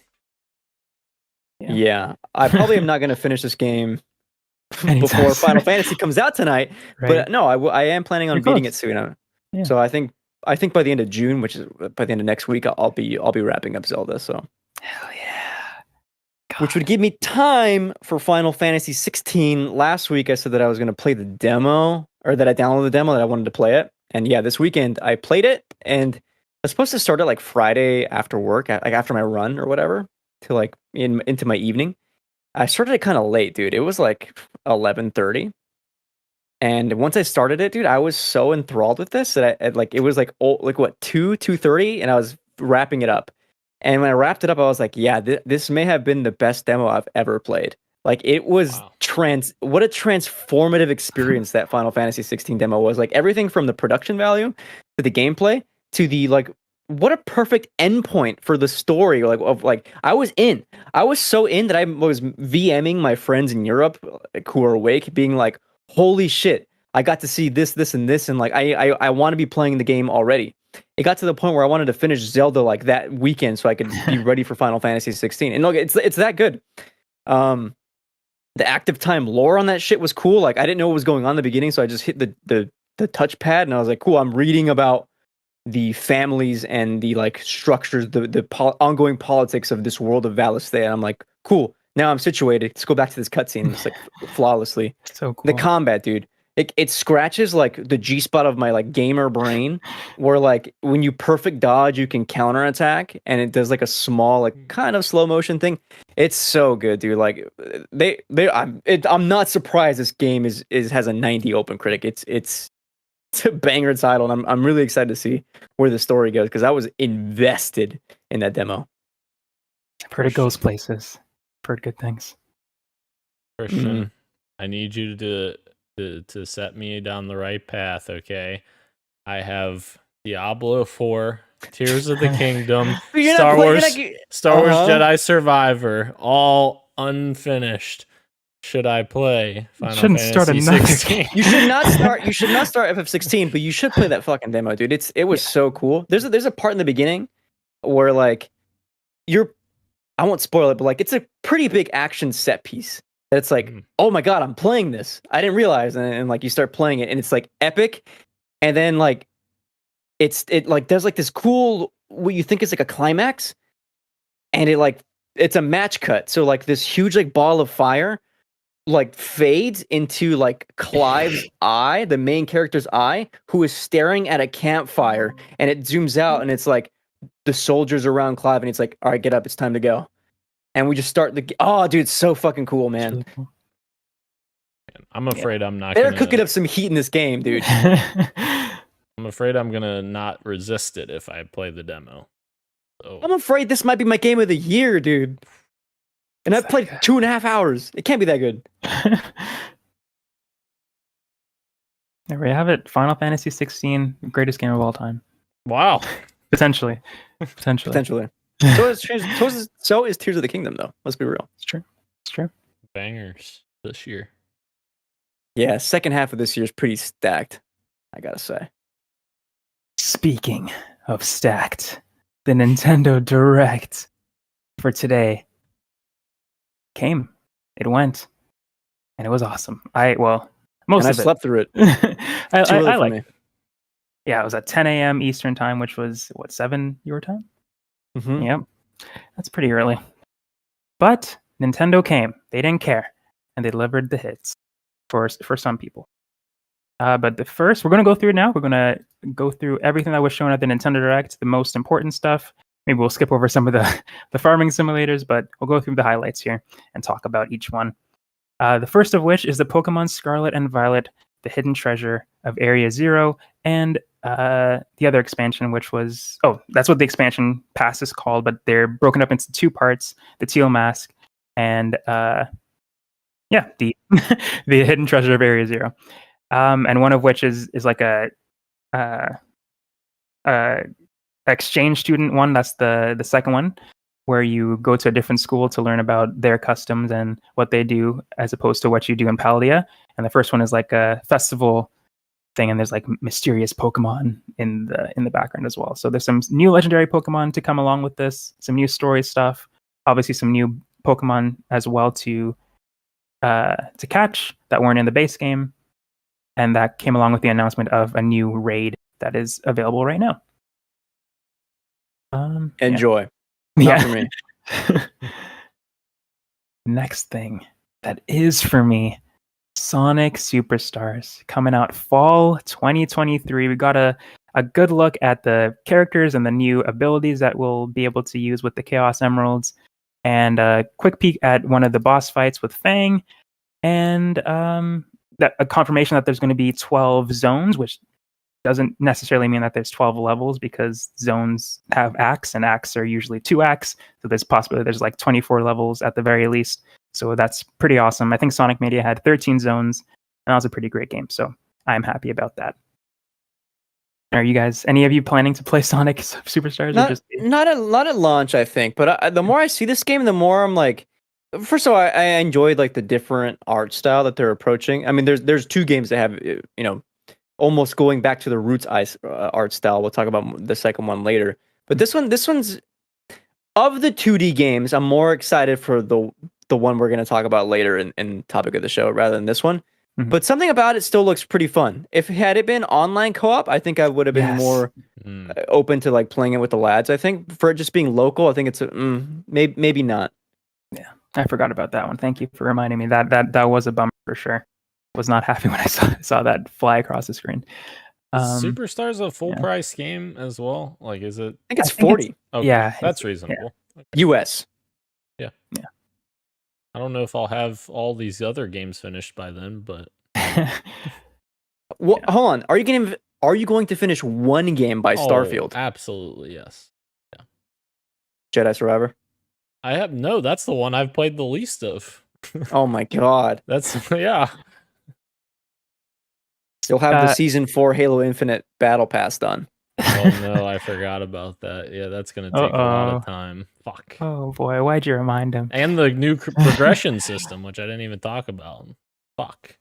Yeah, I probably am not going to finish this game Anytime before soon. Final Fantasy comes out tonight. Right. But no, I am planning on You're beating close. it soon. Yeah. So I think by the end of June, which is by the end of next week, I'll be wrapping up Zelda. So Hell yeah. which would give me time for Final Fantasy 16. Last week I said that I was going to play the demo, or that I downloaded the demo, that I wanted to play it. And yeah, this weekend I played it, and I was supposed to start it like Friday after work, like after my run or whatever, to like into my evening. I started it kind of late, dude. It was like 11:30. And once I started it, dude, I was so enthralled with this that it was like what 2:30, and I was wrapping it up. And when I wrapped it up, I was like, yeah, this may have been the best demo I've ever played. Like it was Wow. what a transformative experience that Final Fantasy 16 demo was. Like everything from the production value to the gameplay to the like, what a perfect endpoint for the story. I was so in that I was VMing my friends in Europe, like, who are awake, being like, holy shit, I got to see this, and this, and like I want to be playing the game already. It got to the point where I wanted to finish Zelda like that weekend so I could be ready for Final Fantasy 16. And look, it's that good. The active time lore on that shit was cool. Like I didn't know what was going on in the beginning, so I just hit the touchpad and I was like, cool, I'm reading about the families and the like structures, the ongoing politics of this world of Valisthea. And I'm like, cool, now I'm situated. Let's go back to this cutscene. It's like flawlessly. So cool. The combat, dude. It scratches like the G spot of my like gamer brain, where like when you perfect dodge, you can counterattack, and it does like a small like kind of slow motion thing. It's so good, dude. Like I'm not surprised this game has a 90 open critic. It's a banger title, and I'm really excited to see where the story goes because I was invested in that demo. I've heard it goes places. I've heard good things. Christian, I need you to set me down the right path, okay? I have Diablo 4, Tears of the Kingdom, Star Wars Jedi Survivor, all unfinished. Should I play Final Fantasy start another 16? You should not start FF16, but you should play that fucking demo, dude. It was so cool. There's a part in the beginning where like I won't spoil it, but like it's a pretty big action set piece. It's like, oh my god, I'm playing this. I didn't realize, and like you start playing it, and it's like epic, and then like it like does like this cool what you think is like a climax, and it's a match cut. So like this huge like ball of fire like fades into like Clive's eye, the main character's eye, who is staring at a campfire, and it zooms out, and it's like the soldiers around Clive, and it's like, all right, get up, it's time to go. And we just start oh, dude, it's so fucking cool, man. Really cool. I'm afraid I'm not They're gonna... cooking up some heat in this game, dude. I'm afraid I'm gonna not resist it if I play the demo. So I'm afraid this might be my game of the year, dude. And I've played 2.5 hours. It can't be that good. There we have it. Final Fantasy 16, greatest game of all time. Wow. Potentially. Potentially. So is Tears of the Kingdom, though. Let's be real. It's true. Bangers this year. Yeah, second half of this year is pretty stacked, I gotta say. Speaking of stacked, the Nintendo Direct for today came. It went. And it was awesome. Most I of it. slept through it. I like it. Yeah, it was at 10 a.m. Eastern time, which was, 7 your time? Mm-hmm. Yep. That's pretty early. But Nintendo came. They didn't care. And they delivered the hits for some people. But we're going to go through it now. We're going to go through everything that was shown at the Nintendo Direct, the most important stuff. Maybe we'll skip over some of the farming simulators, but we'll go through the highlights here and talk about each one. The first of which is the Pokemon Scarlet and Violet, the Hidden Treasure of Area Zero, and the other expansion, which was... Oh, that's what the expansion pass is called, but they're broken up into two parts, the Teal Mask and... the the Hidden Treasure of Area Zero. And one of which is like a exchange student one. That's the second one, where you go to a different school to learn about their customs and what they do, as opposed to what you do in Paldea. And the first one is like a festival thing, and there's like mysterious Pokemon in the background as well. So there's some new legendary Pokemon to come along with this, some new story stuff, obviously some new Pokemon as well to catch that weren't in the base game, and that came along with the announcement of a new raid that is available right now. Enjoy. Yeah. Not for me. Next thing that is for me, Sonic Superstars coming out fall 2023. We got a good look at the characters and the new abilities that we'll be able to use with the Chaos Emeralds, and a quick peek at one of the boss fights with Fang, and a confirmation that there's going to be 12 zones, which doesn't necessarily mean that there's 12 levels, because zones have acts, and acts are usually 2 acts. So there's possibly there's like 24 levels at the very least. So that's pretty awesome. I think Sonic Mania had 13 zones, and that was a pretty great game. So I'm happy about that. Are you guys, any of you planning to play Sonic Superstars? Not at launch, I think. But the more I see this game, the more I'm like, first of all, I enjoyed like the different art style that they're approaching. I mean, there's 2 games that have, almost going back to the roots art style. We'll talk about the second one later. But this one's of the 2D games, I'm more excited for the one we're going to talk about later in topic of the show rather than this one. Mm-hmm. But something about it still looks pretty fun. Had it been online co-op, I think I would have been more open to like playing it with the lads. I think for it just being local, I think it's maybe not. Yeah, I forgot about that one. Thank you for reminding me. That was a bummer for sure. Was not happy when I saw that fly across the screen. Superstars a full price game as well? Like, is it? I think it's 40. Okay, yeah, that's reasonable. Yeah. Okay. US. Yeah. I don't know if I'll have all these other games finished by then, but Hold on. Are you going to finish one game by Starfield? Absolutely, yes. Yeah. Jedi Survivor. That's the one I've played the least of. Oh my god. That's yeah. You'll have the Season 4 Halo Infinite Battle Pass done. Oh no, I forgot about that. Yeah, that's going to take a lot of time. Fuck. Oh boy, why'd you remind him? And the new progression system, which I didn't even talk about. Fuck.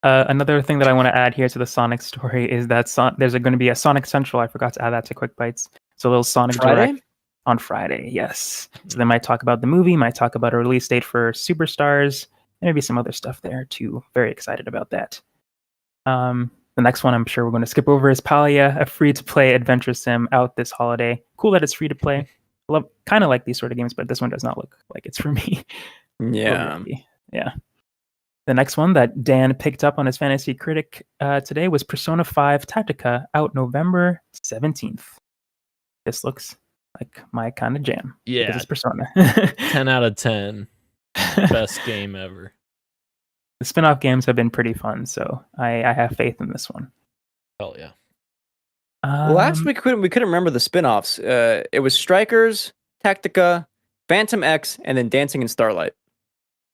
Another thing that I want to add here to the Sonic story is that there's going to be a Sonic Central. I forgot to add that to Quick Bites. So a little Sonic Direct on Friday. Yes. So they might talk about the movie, might talk about a release date for Superstars, and maybe some other stuff there too. Very excited about that. The next one I'm sure we're going to skip over is Palia, a free-to-play adventure sim out this holiday. Cool that it's free to play. Kind of like these sort of games, but this one does not look like it's for me. Yeah. Yeah. The next one that Dan picked up on his Fantasy Critic today was Persona 5 Tactica, out November 17th. This looks like my kind of jam. Yeah. It's Persona. 10 out of 10. Best game ever. The spin-off games have been pretty fun, so I have faith in this one. Hell yeah. Last week we couldn't remember the spin-offs. It was Strikers, Tactica, Phantom X, and then Dancing in Starlight.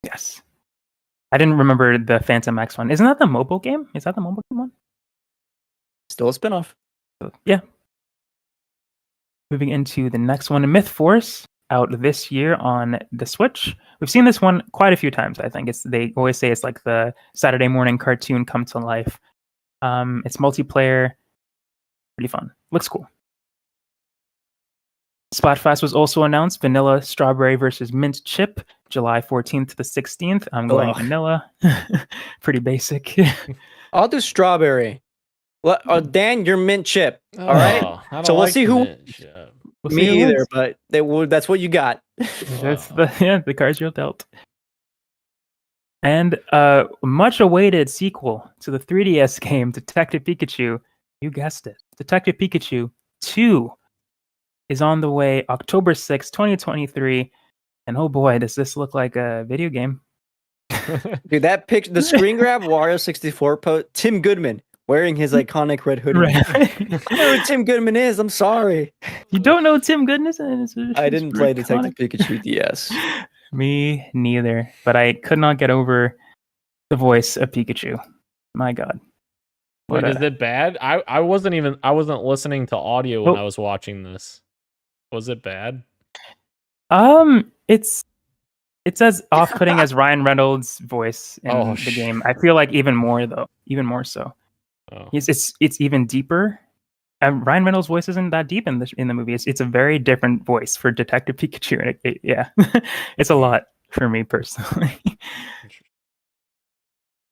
Yes. I didn't remember the Phantom X one. Isn't that the mobile game? Is that the mobile game one? Still a spinoff. Yeah. Moving into the next one, Myth Force, out this year on the Switch. We've seen this one quite a few times. I think they always say it's like the Saturday morning cartoon come to life. It's multiplayer, pretty fun. Looks cool. Splatfest was also announced. Vanilla Strawberry versus Mint Chip, July 14th to the 16th. I'm going Ugh. vanilla. Pretty basic. I'll do strawberry. Dan, you're mint chip. All right. Oh, I don't So we'll like see who- mint chip. We'll see who Me either, wins. but that's what you got. That's the cards you're dealt. And a much awaited sequel to the 3DS game, Detective Pikachu. You guessed it. Detective Pikachu 2 is on the way October 6th, 2023. And oh boy, does this look like a video game. Dude, that picture, the screen grab, Wario 64 post, Tim Goodman wearing his iconic red hoodie. Right. I don't know who Tim Goodman is. I'm sorry. You don't know Tim Goodness? I didn't play Detective Pikachu DS. Me neither. But I could not get over the voice of Pikachu. My God. Wait, What is a- it bad? I wasn't listening to audio when Oh. I was watching this. Was it bad? It's as off-putting as Ryan Reynolds' voice in Oh, the game. I feel like even more so. Oh. It's even deeper. Ryan Reynolds' voice isn't that deep in the movie. It's a very different voice for Detective Pikachu. And yeah, it's a lot for me personally.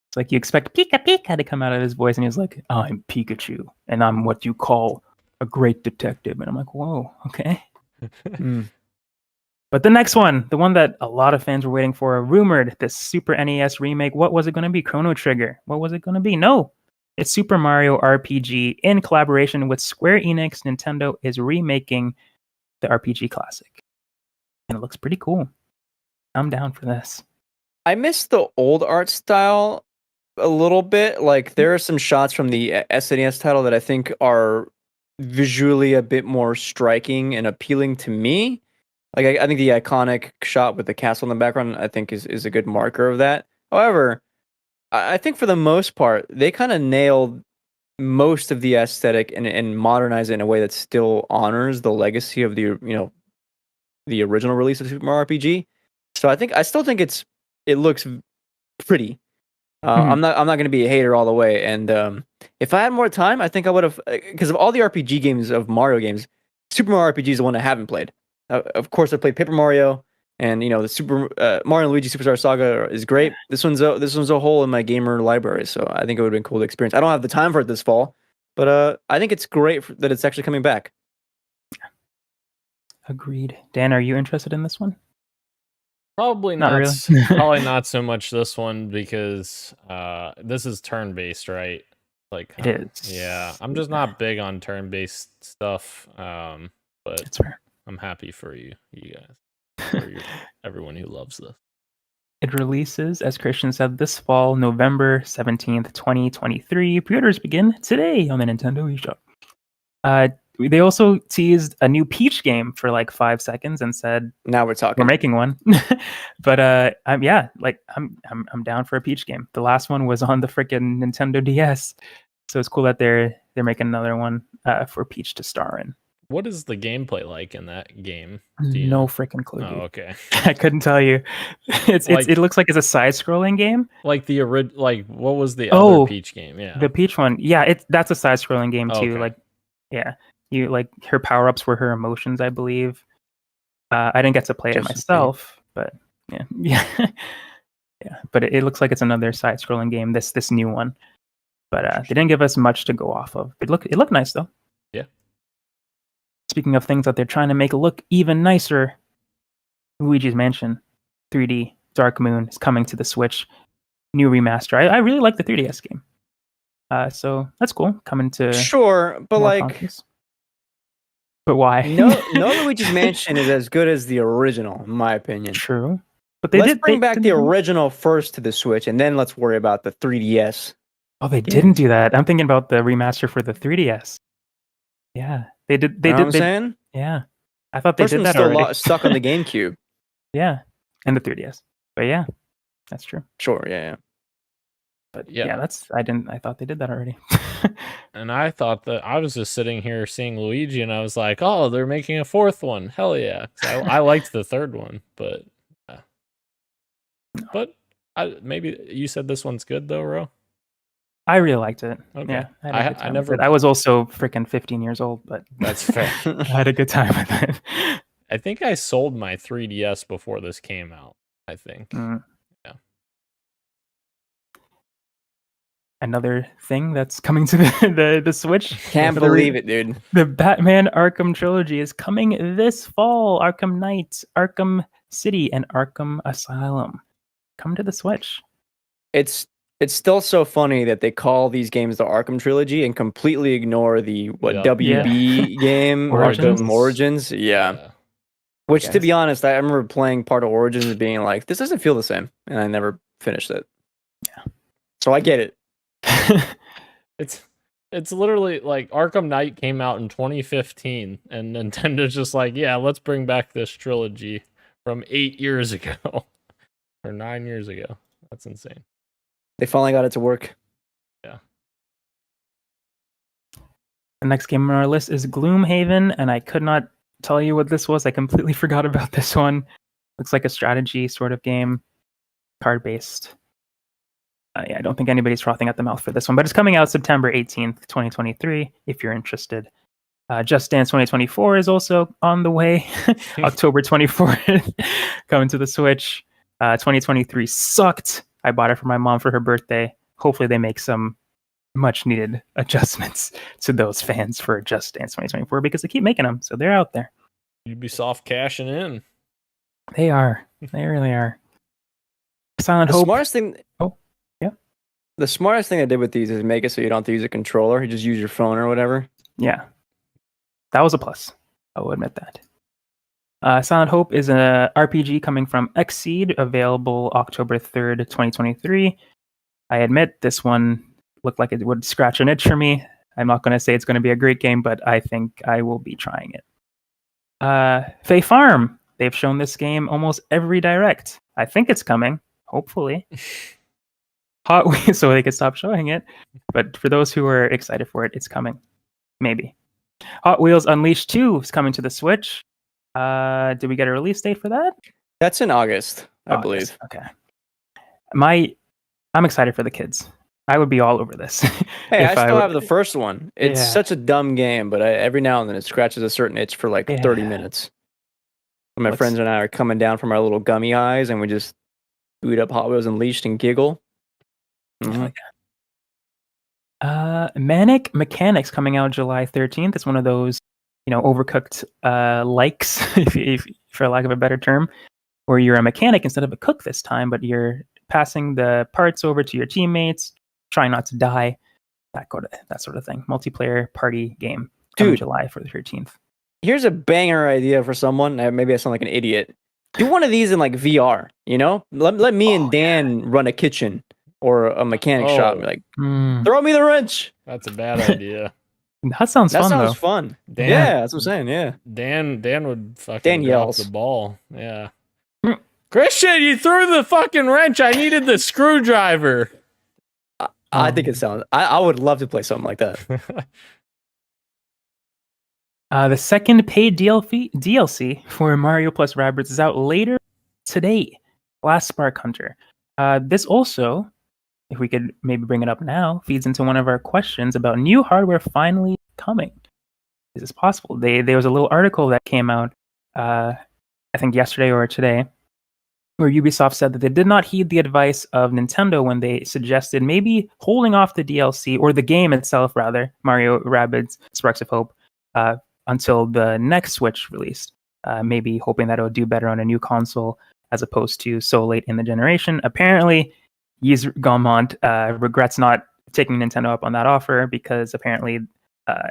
It's like you expect Pika Pika to come out of his voice, and he's like, "I'm Pikachu, and I'm what you call a great detective." And I'm like, "Whoa, okay." But the next one, the one that a lot of fans were waiting for, rumored this Super NES remake. What was it going to be? Chrono Trigger. What was it going to be? No, it's Super Mario RPG in collaboration with Square Enix. Nintendo is remaking the RPG classic, and it looks pretty cool. I'm down for this. I miss the old art style a little bit. Like there are some shots from the SNES title that I think are visually a bit more striking and appealing to me. Like I think the iconic shot with the castle in the background, I think is a good marker of that. However, I think for the most part, they kind of nailed most of the aesthetic and modernize it in a way that still honors the legacy of the original release of Super Mario RPG. So I still think it looks pretty. I'm not going to be a hater all the way. And if I had more time, I think I would have, because of all the RPG games of Mario games, Super Mario RPG is the one I haven't played. Of course, I played Paper Mario, and the Super Mario and Luigi Superstar Saga is great. This one's a hole in my gamer library, so I think it would have been cool to experience. I don't have the time for it this fall, but I think it's great that it's actually coming back. Agreed. Dan, are you interested in this one? Probably Not not. really. Probably not so much this one because this is turn-based, right? It is. Yeah, I'm just not big on turn-based stuff. But That's fair. I'm happy for you guys, for everyone who loves this. It releases, as Christian said, this fall, November 17th, 2023. Pre-orders begin today on the Nintendo eShop. They also teased a new Peach game for like 5 seconds and said Now we're talking. we're making one. But I'm down for a Peach game. The last one was on the freaking Nintendo DS, so it's cool that they're making another one for Peach to star in. What is the gameplay like in that game? No freaking clue. Oh, Dude. okay. I couldn't tell you. It looks like it's a side-scrolling game. Like what was the Oh, other Peach game? Yeah. The Peach one, yeah, that's a side-scrolling game too. Okay. Like, yeah, you like her power-ups were her emotions, I believe. I didn't get to play it Just myself, but yeah. Yeah. But it looks like it's another side-scrolling game. This new one, but they didn't give us much to go off of. It looked nice though. Yeah. Speaking of things that they're trying to make look even nicer, Luigi's Mansion 3D Dark Moon is coming to the Switch. New remaster. I really like the 3DS game. So that's cool. Coming to Sure, but more like consoles. But why? no Luigi's Mansion is as good as the original, in my opinion. True. But they Let's did bring they back the didn't- original first to the Switch, and then let's worry about the 3DS. Oh, they didn't do that. I'm thinking about the remaster for the 3DS. Yeah, they did. They You know what did. I'm saying? Yeah, I thought they First did one's that still already. stuck on the GameCube. Yeah, and the 3DS. But yeah, That's true. Sure, yeah. But Yeah. yeah, I thought they did that already. And I thought that I was just sitting here seeing Luigi, and I was like, "Oh, they're making a fourth one. Hell yeah!" 'Cause I liked the third one, but maybe you said this one's good though, Ro. I really liked it. Okay. Yeah, had a good I time never. with it. I was also freaking 15 years old, but That's fair. I had a good time with it. I think I sold my 3DS before this came out. I think. Mm. Yeah. Another thing that's coming to the Switch. Can't believe it, dude. The Batman Arkham trilogy is coming this fall. Arkham Knight, Arkham City, and Arkham Asylum come to the Switch. It's still so funny that they call these games the Arkham trilogy and completely ignore the WB game, Origins. Arkham Origins. Yeah. Which, to be honest, I remember playing part of Origins and being like, this doesn't feel the same, and I never finished it. Yeah. So I get it. It's literally like Arkham Knight came out in 2015, and Nintendo's just like, yeah, let's bring back this trilogy from 8 years ago or 9 years ago. That's insane. They finally got it to work. Yeah. The next game on our list is Gloomhaven, and I could not tell you what this was. I completely forgot about this one. Looks like a strategy sort of game, card-based. Yeah, I don't think anybody's frothing at the mouth for this one, but it's coming out September 18th, 2023, if you're interested. Just Dance 2024 is also on the way. October 24th, coming to the Switch. 2023 sucked. I bought it for my mom for her birthday. Hopefully they make some much needed adjustments to those fans for Just Dance 2024 because they keep making them, so they're out there. Ubisoft cashing in. They are. They really are. Silent Hope. Smartest thing. Oh, yeah. The smartest thing I did with these is make it so you don't have to use a controller. You just use your phone or whatever. Yeah. That was a plus. I will admit that. Silent Hope is an RPG coming from Xseed, available October 3rd, 2023. I admit this one looked like it would scratch an itch for me. I'm not going to say it's going to be a great game, but I think I will be trying it. Fae Farm. They've shown this game almost every direct. I think it's coming, hopefully. Hot Wheels, so they can stop showing it. But for those who are excited for it, it's coming. Maybe. Hot Wheels Unleashed 2 is coming to the Switch. Did we get a release date for that? That's in August, I believe. Okay. I'm excited for the kids. I would be all over this. Hey, I still have the first one. It's such a dumb game, but every now and then it scratches a certain itch for like 30 minutes. My friends and I are coming down from our little gummy eyes, and we just boot up Hot Wheels Unleashed and giggle. Mm-hmm. Manic Mechanics coming out July 13th. It's one of those, overcooked likes, if for lack of a better term, where you're a mechanic instead of a cook this time, but you're passing the parts over to your teammates, trying not to die, that sort of thing. Multiplayer party game. Dude, July for the 13th. Here's a banger idea for someone. Maybe I sound like an idiot. Do one of these in like VR, Let me and Dan run a kitchen or a mechanic shop. Like, throw me the wrench. That's a bad idea. That sounds fun. That sounds though. Fun. Dan, yeah, that's what I'm saying. Yeah. Dan would fucking Dan yells the ball. Yeah. Christian, you threw the fucking wrench. I needed the screwdriver. I think it sounds. I would love to play something like that. The second paid DLC for Mario plus Rabbids is out later today. Last Spark Hunter. This also, if we could maybe bring it up now, feeds into one of our questions about new hardware finally coming. Is this possible? There was a little article that came out, I think yesterday or today, where Ubisoft said that they did not heed the advice of Nintendo when they suggested maybe holding off the DLC, or the game itself rather, Mario Rabbids Sparks of Hope, until the next Switch release. Maybe hoping that it would do better on a new console as opposed to so late in the generation. Apparently, Yves Gaumont regrets not taking Nintendo up on that offer because apparently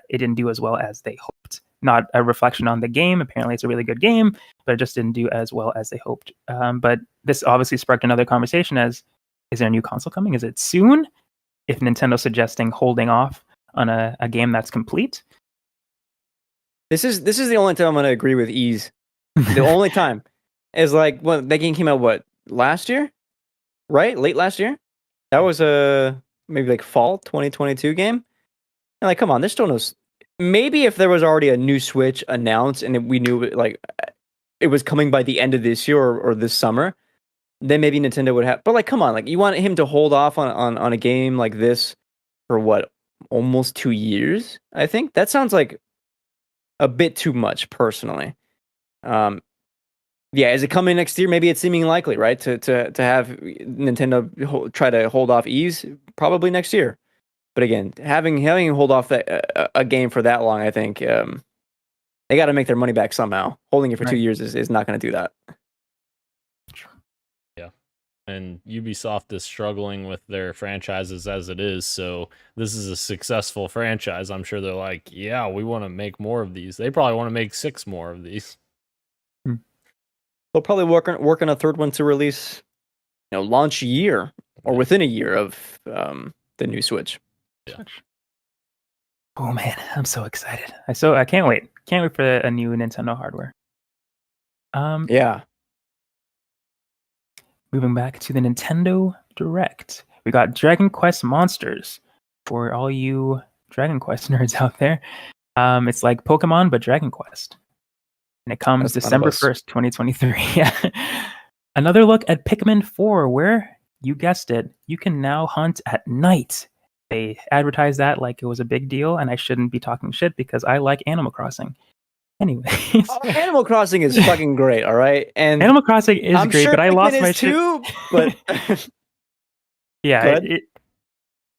it didn't do as well as they hoped. Not a reflection on the game. Apparently it's a really good game, but it just didn't do as well as they hoped. But this obviously sparked another conversation as, is there a new console coming? Is it soon? If Nintendo's suggesting holding off on a game that's complete. This is the only time I'm going to agree with Ease. The only time is like when that game came out, last year? right? Late last year. That was a maybe like fall 2022 game. And like, come on, there's still no. Maybe if there was already a new Switch announced and we knew like it was coming by the end of this year or this summer, then maybe Nintendo would have. But like, come on, like you want him to hold off on a game like this for what, almost 2 years? I think that sounds like a bit too much, personally. Yeah, is it coming next year? Maybe it's seeming likely, right? To have Nintendo try to hold off Ease probably next year. But again, having him hold off a game for that long, I think they got to make their money back somehow. Holding it for 2 years is not going to do that. Yeah, and Ubisoft is struggling with their franchises as it is. So this is a successful franchise. I'm sure they're like, yeah, we want to make more of these. They probably want to make 6 more of these. They'll probably work on a third one to release, launch year or within a year of the new Switch. Yeah. Oh man, I'm so excited. I can't wait. Can't wait for a new Nintendo hardware. Yeah. Moving back to the Nintendo Direct, we got Dragon Quest Monsters for all you Dragon Quest nerds out there. It's like Pokemon but Dragon Quest. And it comes December 1st, 2023. Yeah. Another look at Pikmin 4, where, you guessed it, you can now hunt at night. They advertised that like it was a big deal, and I shouldn't be talking shit because I like Animal Crossing. Anyways. Animal Crossing is fucking great, all right? And Animal Crossing is I'm great, sure but I lost Pikmin my is too, but yeah.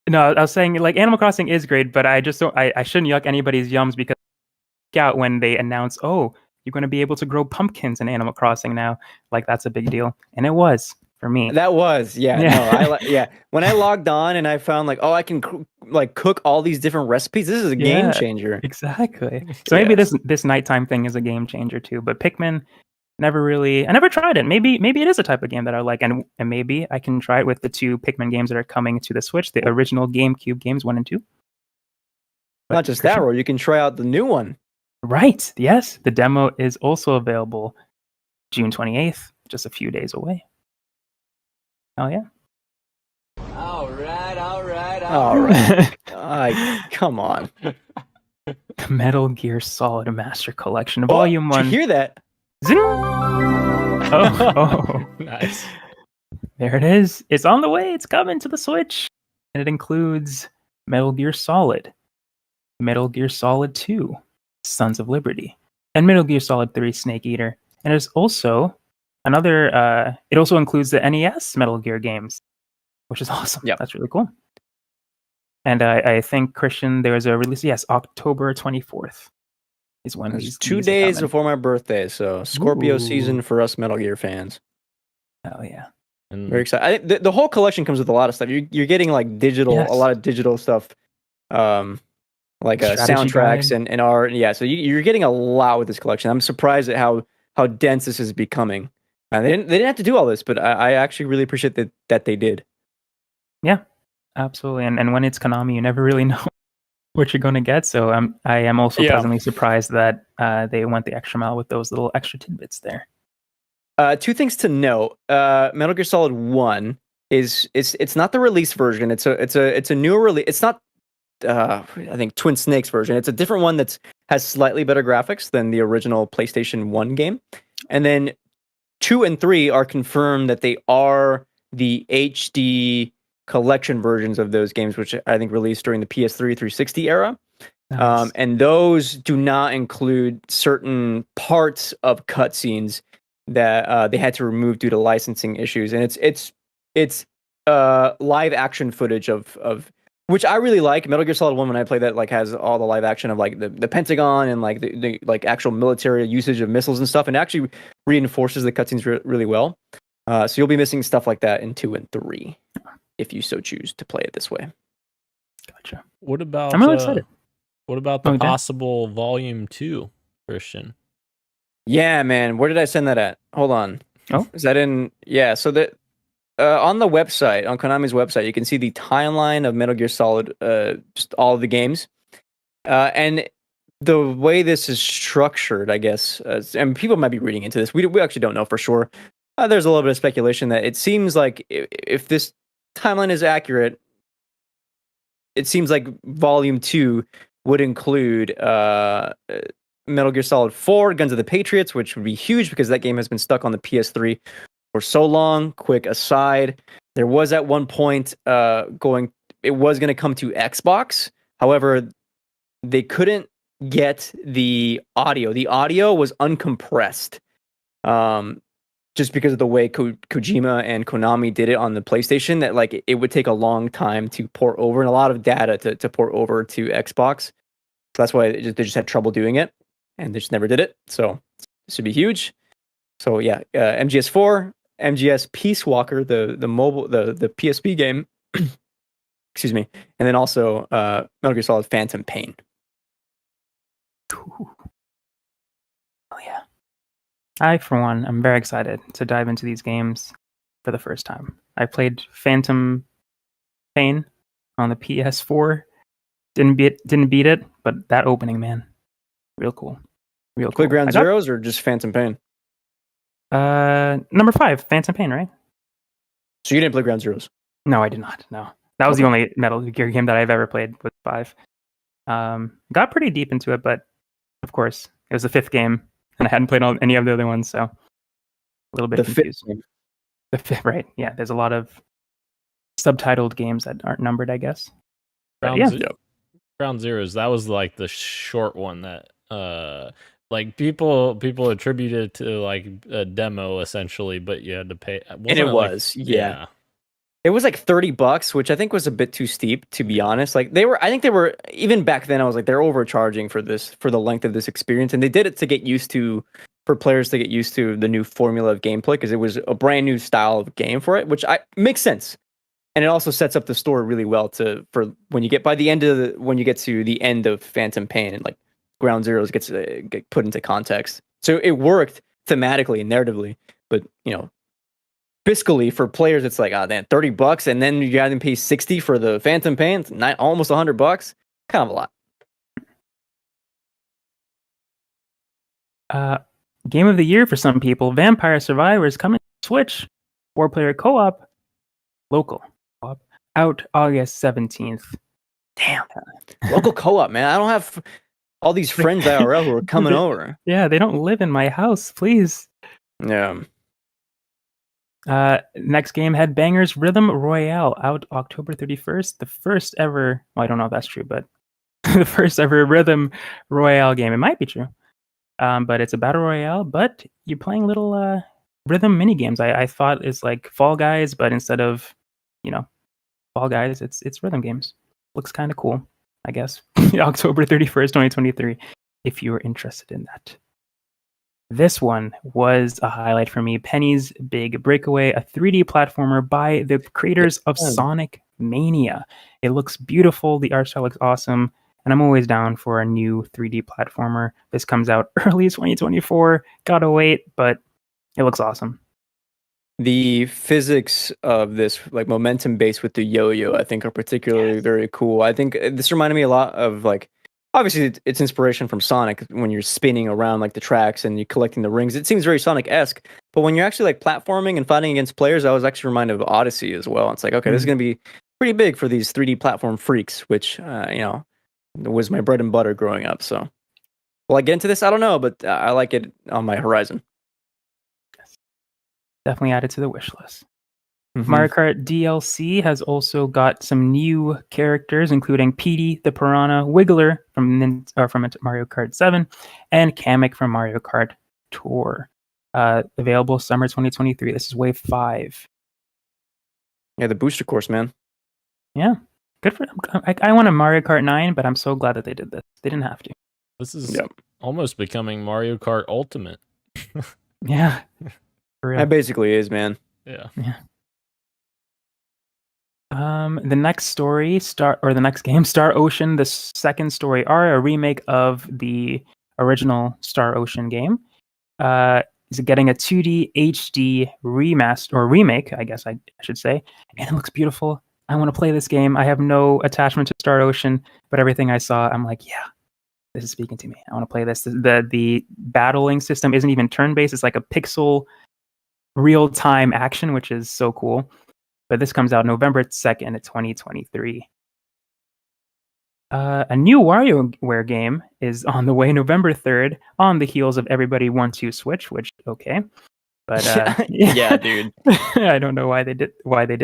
No, I was saying like Animal Crossing is great, but I just don't. I shouldn't yuck anybody's yums because out when they announce, oh, you're going to be able to grow pumpkins in Animal Crossing now. Like that's a big deal, and it was for me. That was, yeah. No, yeah. When I logged on and I found like, oh, I can cook all these different recipes. This is a game changer. Exactly. So maybe this nighttime thing is a game changer too. But Pikmin, I never tried it. Maybe it is a type of game that I like, and maybe I can try it with the 2 Pikmin games that are coming to the Switch, the original GameCube games 1 and 2. But not just that, Roy, you can try out the new one. Right. Yes. The demo is also available June 28th, just a few days away. Oh, yeah. All right. Come on. Metal Gear Solid Master Collection Volume 1. Did you hear that? Zing! Oh. Nice. There it is. It's on the way. It's coming to the Switch. And it includes Metal Gear Solid, Metal Gear Solid 2, Sons of Liberty, and Metal Gear Solid 3 Snake Eater. And there's also another, it also includes the NES Metal Gear games, which is awesome. Yep. That's really cool. And I think, Christian, there's a release, yes, October 24th is when it's 2 days before my birthday, so Scorpio season for us Metal Gear fans. Oh, yeah. And Very excited. The whole collection comes with a lot of stuff. You're getting like digital, a lot of digital stuff. Like soundtracks and art. Yeah, so you're getting a lot with this collection. I'm surprised at how dense this is becoming. They didn't have to do all this, but I actually really appreciate that they did. Yeah, absolutely. And when it's Konami, you never really know what you're going to get. So I am also pleasantly surprised that they went the extra mile with those little extra tidbits there. 2 things to note. Metal Gear Solid 1 it's not the release version. It's a newer release. It's not I think Twin Snakes version. It's a different one has slightly better graphics than the original PlayStation 1 game. And then 2 and 3 are confirmed that they are the HD collection versions of those games, which I think released during the PS3 360 era. Nice. And those do not include certain parts of cutscenes that they had to remove due to licensing issues. And it's live action footage of which I really like. Metal Gear Solid 1, when I play that, like has all the live action of like the Pentagon and like the like actual military usage of missiles and stuff, and actually reinforces the cutscenes really well. So you'll be missing stuff like that in 2 and 3 if you so choose to play it this way. Gotcha. What about? I'm really excited. What about the possible Volume 2, Christian? Yeah, man. Where did I send that at? Hold on. Oh, is that in? Yeah. So that. On the website, on Konami's website, you can see the timeline of Metal Gear Solid, just all of the games. And the way this is structured, I guess, and people might be reading into this. We actually don't know for sure. There's a little bit of speculation that it seems like if this timeline is accurate, it seems like Volume 2 would include Metal Gear Solid 4, Guns of the Patriots, which would be huge because that game has been stuck on the PS3 for so long. Quick aside, there was at one point it was going to come to Xbox. However, they couldn't get the audio. The audio was uncompressed. Just because of the way Kojima and Konami did it on the PlayStation, that like it would take a long time to port over and a lot of data to port over to Xbox. So that's why they just had trouble doing it, and they just never did it. So this would be huge. So yeah, MGS4, MGS Peace Walker, the mobile, the PSP game, excuse me, and then also Metal Gear Solid Phantom Pain. Ooh. Oh yeah. I, for one, am very excited to dive into these games for the first time. I played Phantom Pain on the PS4. Didn't beat it, but that opening, man, real cool. Real cool. Playground Zeroes or just Phantom Pain? Number 5, Phantom Pain, right? So you didn't play Ground Zeroes? No, I did not. No, that was the only Metal Gear game that I've ever played with 5. Got pretty deep into it, but of course, it was the 5th game. And I hadn't played any of the other ones, so a little bit confused. The fifth, right? Yeah, there's a lot of subtitled games that aren't numbered, I guess. Ground Zeroes. That was like the short one that, like people attribute it to like a demo essentially, but you had to pay. And it was, yeah. It was like $30, which I think was a bit too steep, to be honest. Like I think they were, even back then I was like, they're overcharging for the length of this experience. And they did it to get used to, for players to get used to the new formula of gameplay, because it was a brand new style of game for it, which makes sense. And it also sets up the story really well for when you get when you get to the end of Phantom Pain and like Ground Zeroes get put into context. So it worked thematically and narratively, but fiscally for players, it's like, then $30, and then you got to pay $60 for the Phantom Pain. It's almost $100. Kind of a lot. Game of the year for some people. Vampire Survivors coming to Switch. 4-player co-op. Local co-op. Out August 17th. Damn. Local co-op, man. I don't have all these friends IRL who are coming over. Yeah, they don't live in my house. Please. Yeah. Next game, Headbangers Rhythm Royale, out October 31st. The first ever, well, I don't know if that's true, but the first ever Rhythm Royale game. It might be true. But it's a battle royale, but you're playing little rhythm mini games. I thought it's like Fall Guys, but instead of, Fall Guys, it's rhythm games. Looks kind of cool, I guess. October 31st, 2023, if you were interested in that. This one was a highlight for me. Penny's Big Breakaway, a 3D platformer by the creators of Sonic Mania. It looks beautiful. The art style looks awesome. And I'm always down for a new 3D platformer. This comes out early 2024. Gotta wait, but it looks awesome. The physics of this, like momentum based with the yo-yo, I think are particularly very cool. I think this reminded me a lot of like, obviously it's inspiration from Sonic when you're spinning around like the tracks and you're collecting the rings. It seems very Sonic-esque, but when you're actually like platforming and fighting against players, I was actually reminded of Odyssey as well. It's like, okay, this is going to be pretty big for these 3D platform freaks, which, was my bread and butter growing up. So will I get into this? I don't know, but I like it on my horizon. Yes. Definitely added to the wish list. Mario Kart DLC has also got some new characters, including Petey the Piranha, Wiggler from Mario Kart 7, and Kamek from Mario Kart Tour. Available summer 2023. This is Wave 5. Yeah, the booster course, man. Yeah. Good for them. I want a Mario Kart 9, but I'm so glad that they did this. They didn't have to. This is almost becoming Mario Kart Ultimate. Yeah. For real. That basically is, man. Yeah. The next game, Star Ocean, the second story, are a remake of the original Star Ocean game. Is getting a 2D HD remaster or remake, I guess I should say, and it looks beautiful. I want to play this game. I have no attachment to Star Ocean, but everything I saw, I'm like, yeah, this is speaking to me. I want to play this. The battling system isn't even turn-based. It's like a pixel real-time action, which is so cool. But this comes out November 2nd of 2023. A new WarioWare game is on the way November 3rd on the heels of Everybody Wants to Switch, which, okay. But yeah, dude. I don't know why they did why they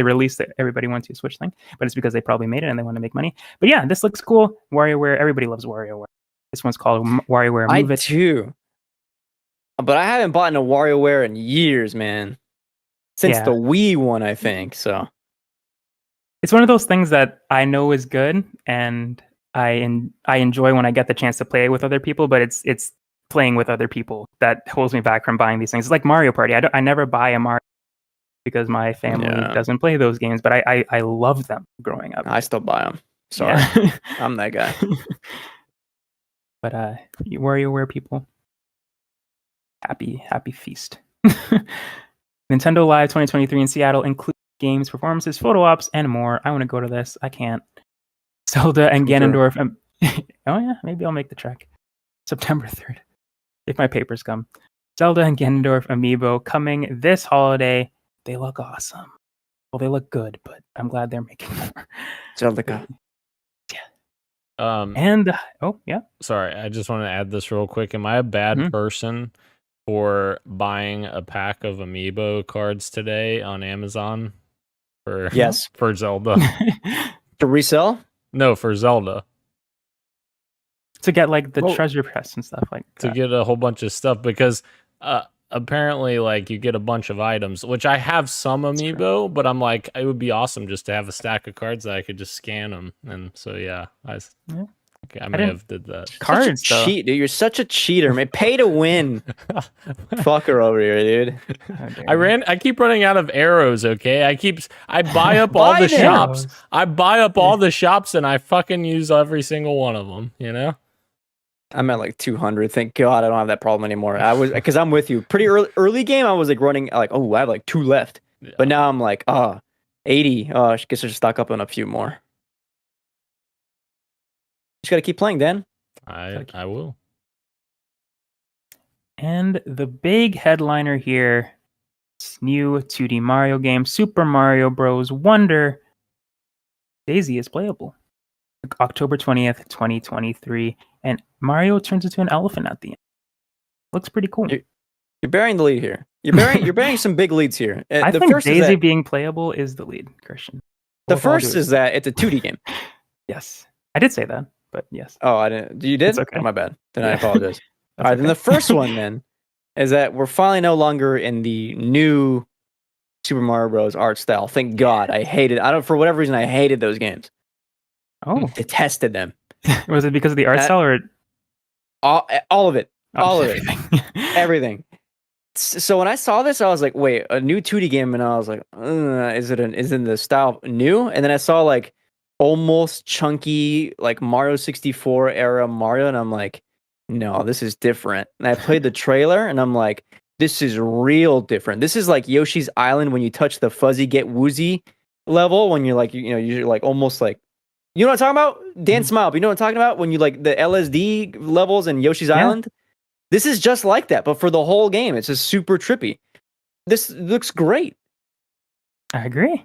released the Everybody Wants to Switch thing, but it's because they probably made it and they want to make money. But yeah, this looks cool. WarioWare, everybody loves WarioWare. This one's called WarioWare Move I It. too. But I haven't bought a WarioWare in years, man. Since Yeah. the Wii one, I think. So It's one of those things that I know is good, and I enjoy when I get the chance to play with other people. But it's playing with other people that holds me back from buying these things. It's like Mario Party. I never buy a Mario because my family doesn't play those games, but I love them growing up. I still buy them. Sorry, Yeah. I'm that guy. But WarioWare people, happy feast. Nintendo Live 2023 in Seattle includes games, performances, photo ops, and more. I want to go to this. I can't. Zelda and Ganondorf. Oh yeah, maybe I'll make the trek. September 3rd, if my papers come. Zelda and Ganondorf amiibo coming this holiday. They look awesome. Well, they look good, but I'm glad they're making more. Zelda. And oh yeah, Sorry, I just want to add this real quick. Am I a bad person for buying a pack of amiibo cards today on Amazon for Yes. for Zelda? To resell? No, for Zelda. to get like the treasure chest and stuff like to that. get a whole bunch of stuff because apparently like you get a bunch of items, which I have some amiibo, but I'm like, it would be awesome just to have a stack of cards that I could just scan them. And so yeah, I may have did that. Cards, such a cheat, dude. You're such a cheater, man. Pay to win. Fucker over here, dude. I keep running out of arrows, okay? I buy up all the shops. I buy up all the shops and I fucking use every single one of them, you know? I'm at like 200. Thank God I don't have that problem anymore. Because I'm with you. Pretty early game, I was like running like, oh, I have like 2 left. Yeah. But now I'm like, 80. Oh, I guess I should stock up on a few more. Just gotta keep playing, Dan. I will. And the big headliner here, this new 2D Mario game, Super Mario Bros. Wonder. Daisy is playable. October 20th, 2023. And Mario turns into an elephant at the end. Looks pretty cool. You're bearing the lead here. You're bearing some big leads here. I think first Daisy being playable is the lead, Christian. The first is that it's a 2D game. Yes. I did say that, but yes. Oh, I didn't. You did? It's okay. Oh, my bad. Then I apologize. All right, then the first one then is that we're finally no longer in the new Super Mario Bros. Art style. Thank God. I hated. For whatever reason, I hated those games. Oh, detested them. Was it because of the art style or all of it? All of it. Everything. So when I saw this, I was like, "Wait, a new 2D game?" And I was like, "Is it in the style new?" And then I saw like almost chunky like Mario 64 era Mario, and I'm like, "No, this is different." And I played the trailer, and I'm like, "This is real different. This is like Yoshi's Island when you touch the fuzzy get woozy level when you're like, you're like almost like." You know what I'm talking about? Dan Smile, but you know what I'm talking about? When you like the LSD levels in Yoshi's Island? This is just like that, but for the whole game. It's just super trippy. This looks great. I agree.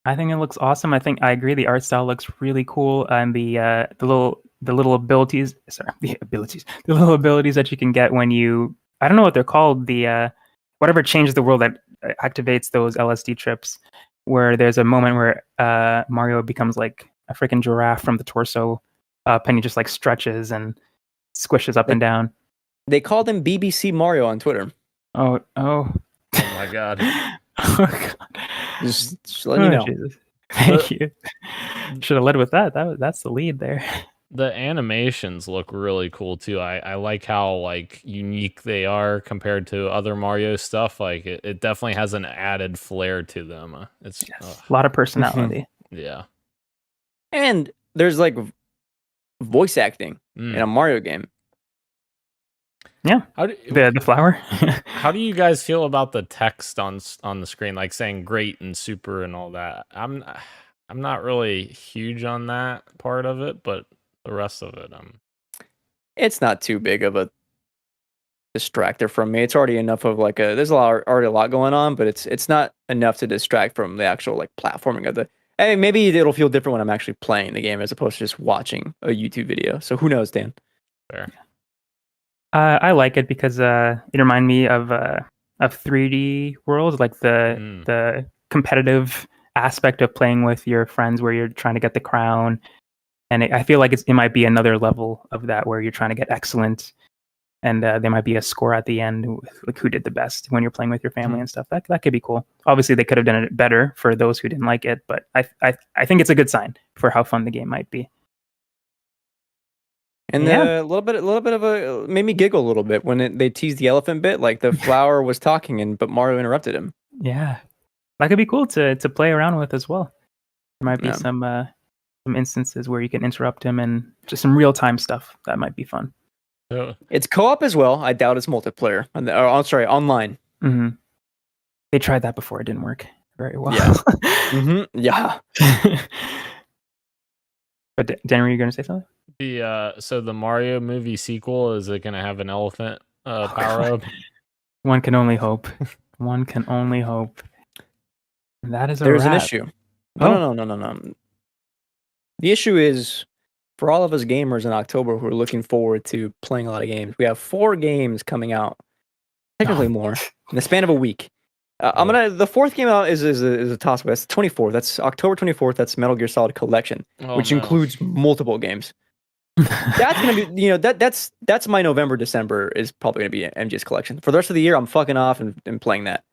I think it looks awesome. I agree. The art style looks really cool. And the little abilities, the little abilities that you can get when you, I don't know what they're called, the whatever changes the world that activates those LSD trips, where there's a moment where Mario becomes like a freaking giraffe from the torso up, and he just like stretches and squishes up and down. They called him BBC Mario on Twitter. Oh my God. Oh God. Just letting you know. Jesus. Thank you. Should have led with that. That's the lead there. The animations look really cool too. I like how like unique they are compared to other Mario stuff. Like it definitely has an added flair to them. It's a lot of personality. Yeah. And there's like voice acting in a Mario game. Yeah. The flower. How do you guys feel about the text on the screen, like saying "great" and "super" and all that? I'm not really huge on that part of it, but the rest of it, it's not too big of a distractor from me. It's already enough of like there's already a lot going on, but it's not enough to distract from the actual like platforming of the. Hey, maybe it'll feel different when I'm actually playing the game as opposed to just watching a YouTube video. So who knows, Dan? Fair. I like it because it reminds me of 3D worlds, like the competitive aspect of playing with your friends, where you're trying to get the crown. And I feel like it might be another level of that, where you're trying to get excellent, and there might be a score at the end, like who did the best when you're playing with your family and stuff. That could be cool. Obviously, they could have done it better for those who didn't like it, but I think it's a good sign for how fun the game might be. And a little bit of a made me giggle a little bit when they teased the elephant bit, like the flower was talking but Mario interrupted him. Yeah, that could be cool to play around with as well. There might be some instances where you can interrupt him and just some real time stuff that might be fun. It's co-op as well. I doubt it's multiplayer. Sorry, online. Mm-hmm. They tried that before; it didn't work very well. Yeah. Mm-hmm. Yeah. But Dan, were you going to say something? So the Mario movie sequel, is it going to have an elephant power up? One can only hope. One can only hope. And that is There's an issue. No. The issue is, for all of us gamers in October who are looking forward to playing a lot of games, we have 4 games coming out, technically more, in the span of a week. The 4th game out is a toss-up. That's the 24th. That's October 24th. That's Metal Gear Solid Collection, which includes multiple games. That's gonna be, that's my November, December is probably gonna be MGS Collection. For the rest of the year, I'm fucking off and playing that.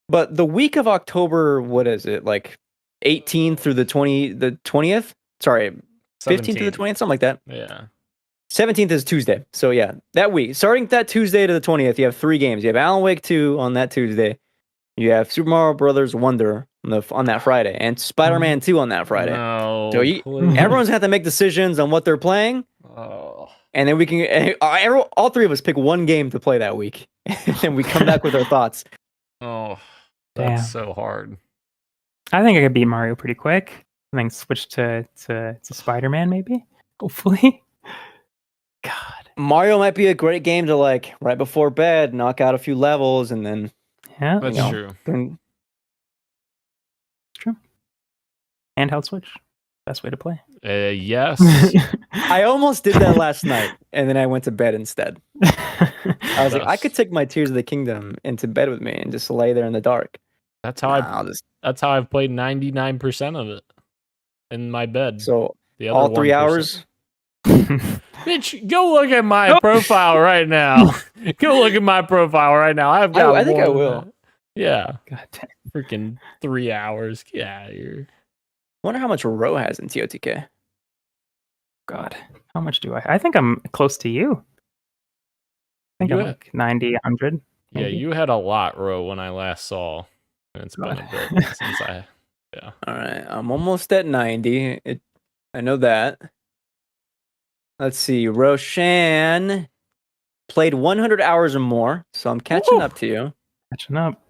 But the week of October, what is it, like 18th through the 20th? Sorry, 15th through the 20th, something like that. Yeah. 17th is Tuesday. So yeah, that week, starting that Tuesday to the 20th, you have 3 games. You have Alan Wake 2 on that Tuesday. You have Super Mario Brothers Wonder on that Friday, and Spider-Man 2 on that Friday. No, so everyone's gonna have to make decisions on what they're playing. Oh. And then we can all 3 of us pick one game to play that week, and then we come back with our thoughts. Oh, that's so hard. I think I could beat Mario pretty quick. I think switch to Spider-Man maybe. Hopefully. God. Mario might be a great game to like right before bed, knock out a few levels, and then. Yeah, that's true. It's true. Handheld Switch, best way to play. Yes. I almost did that last night, and then I went to bed instead. I was like, I could take my Tears of the Kingdom into bed with me and just lay there in the dark. That's how That's how I've played 99% of it in my bed. So the other all 3 1%. hours. Bitch, go look at my profile right now. Go look at my profile right now. I've got. I think I will. Yeah. God damn. Freaking 3 hours. Get out of here. I wonder how much Ro has in TOTK. God, how much do I? I think I'm close to you. I think I'm like 90, 100. Yeah, you had a lot, Ro, when I last saw. And it's been a bit since I. Yeah. All right, I'm almost at 90. I know that. Let's see. Roshan played 100 hours or more, so I'm catching up to you. Catching up.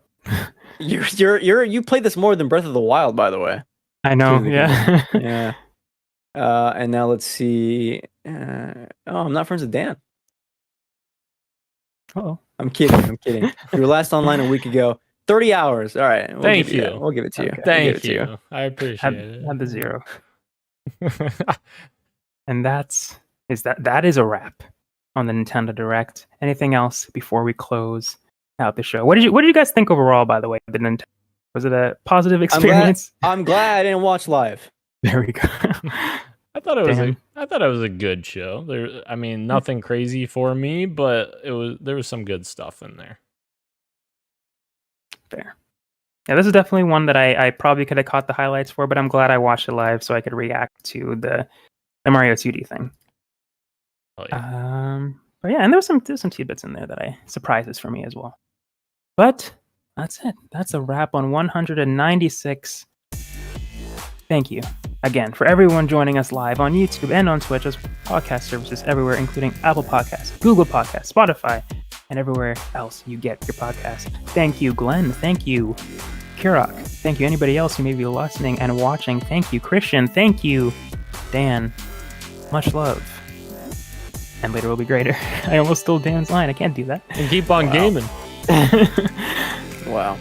You played this more than Breath of the Wild, by the way. I know. Yeah. Yeah. And now let's see. I'm not friends with Dan. Oh. I'm kidding. You were last online a week ago. 30 hours. All right. Thank you. We'll give it to you. Okay. Thank you. I appreciate it. Had the 0. And that is a wrap on the Nintendo Direct. Anything else before we close out the show? What did you guys think overall, by the way, of the Nintendo? Was it a positive experience? I'm glad I didn't watch live. There we go. I thought it was a good show. Nothing crazy for me, but there was some good stuff in there. Fair. Yeah, this is definitely one that I probably could have caught the highlights for, but I'm glad I watched it live so I could react to the Mario 2D thing. Oh, yeah. But yeah, and there's some tidbits in there that surprises for me as well. But that's it. That's a wrap on 196. Thank you again for everyone joining us live on YouTube and on Twitch, as podcast services everywhere, including Apple Podcasts, Google Podcasts, Spotify, and everywhere else you get your podcast. Thank you, Glenn. Thank you, Kirok. Thank you, anybody else who may be listening and watching. Thank you, Christian. Thank you, Dan. Much love. and later will be greater. I almost stole Dan's line. I can't do that. And keep on Wow. gaming. Wow.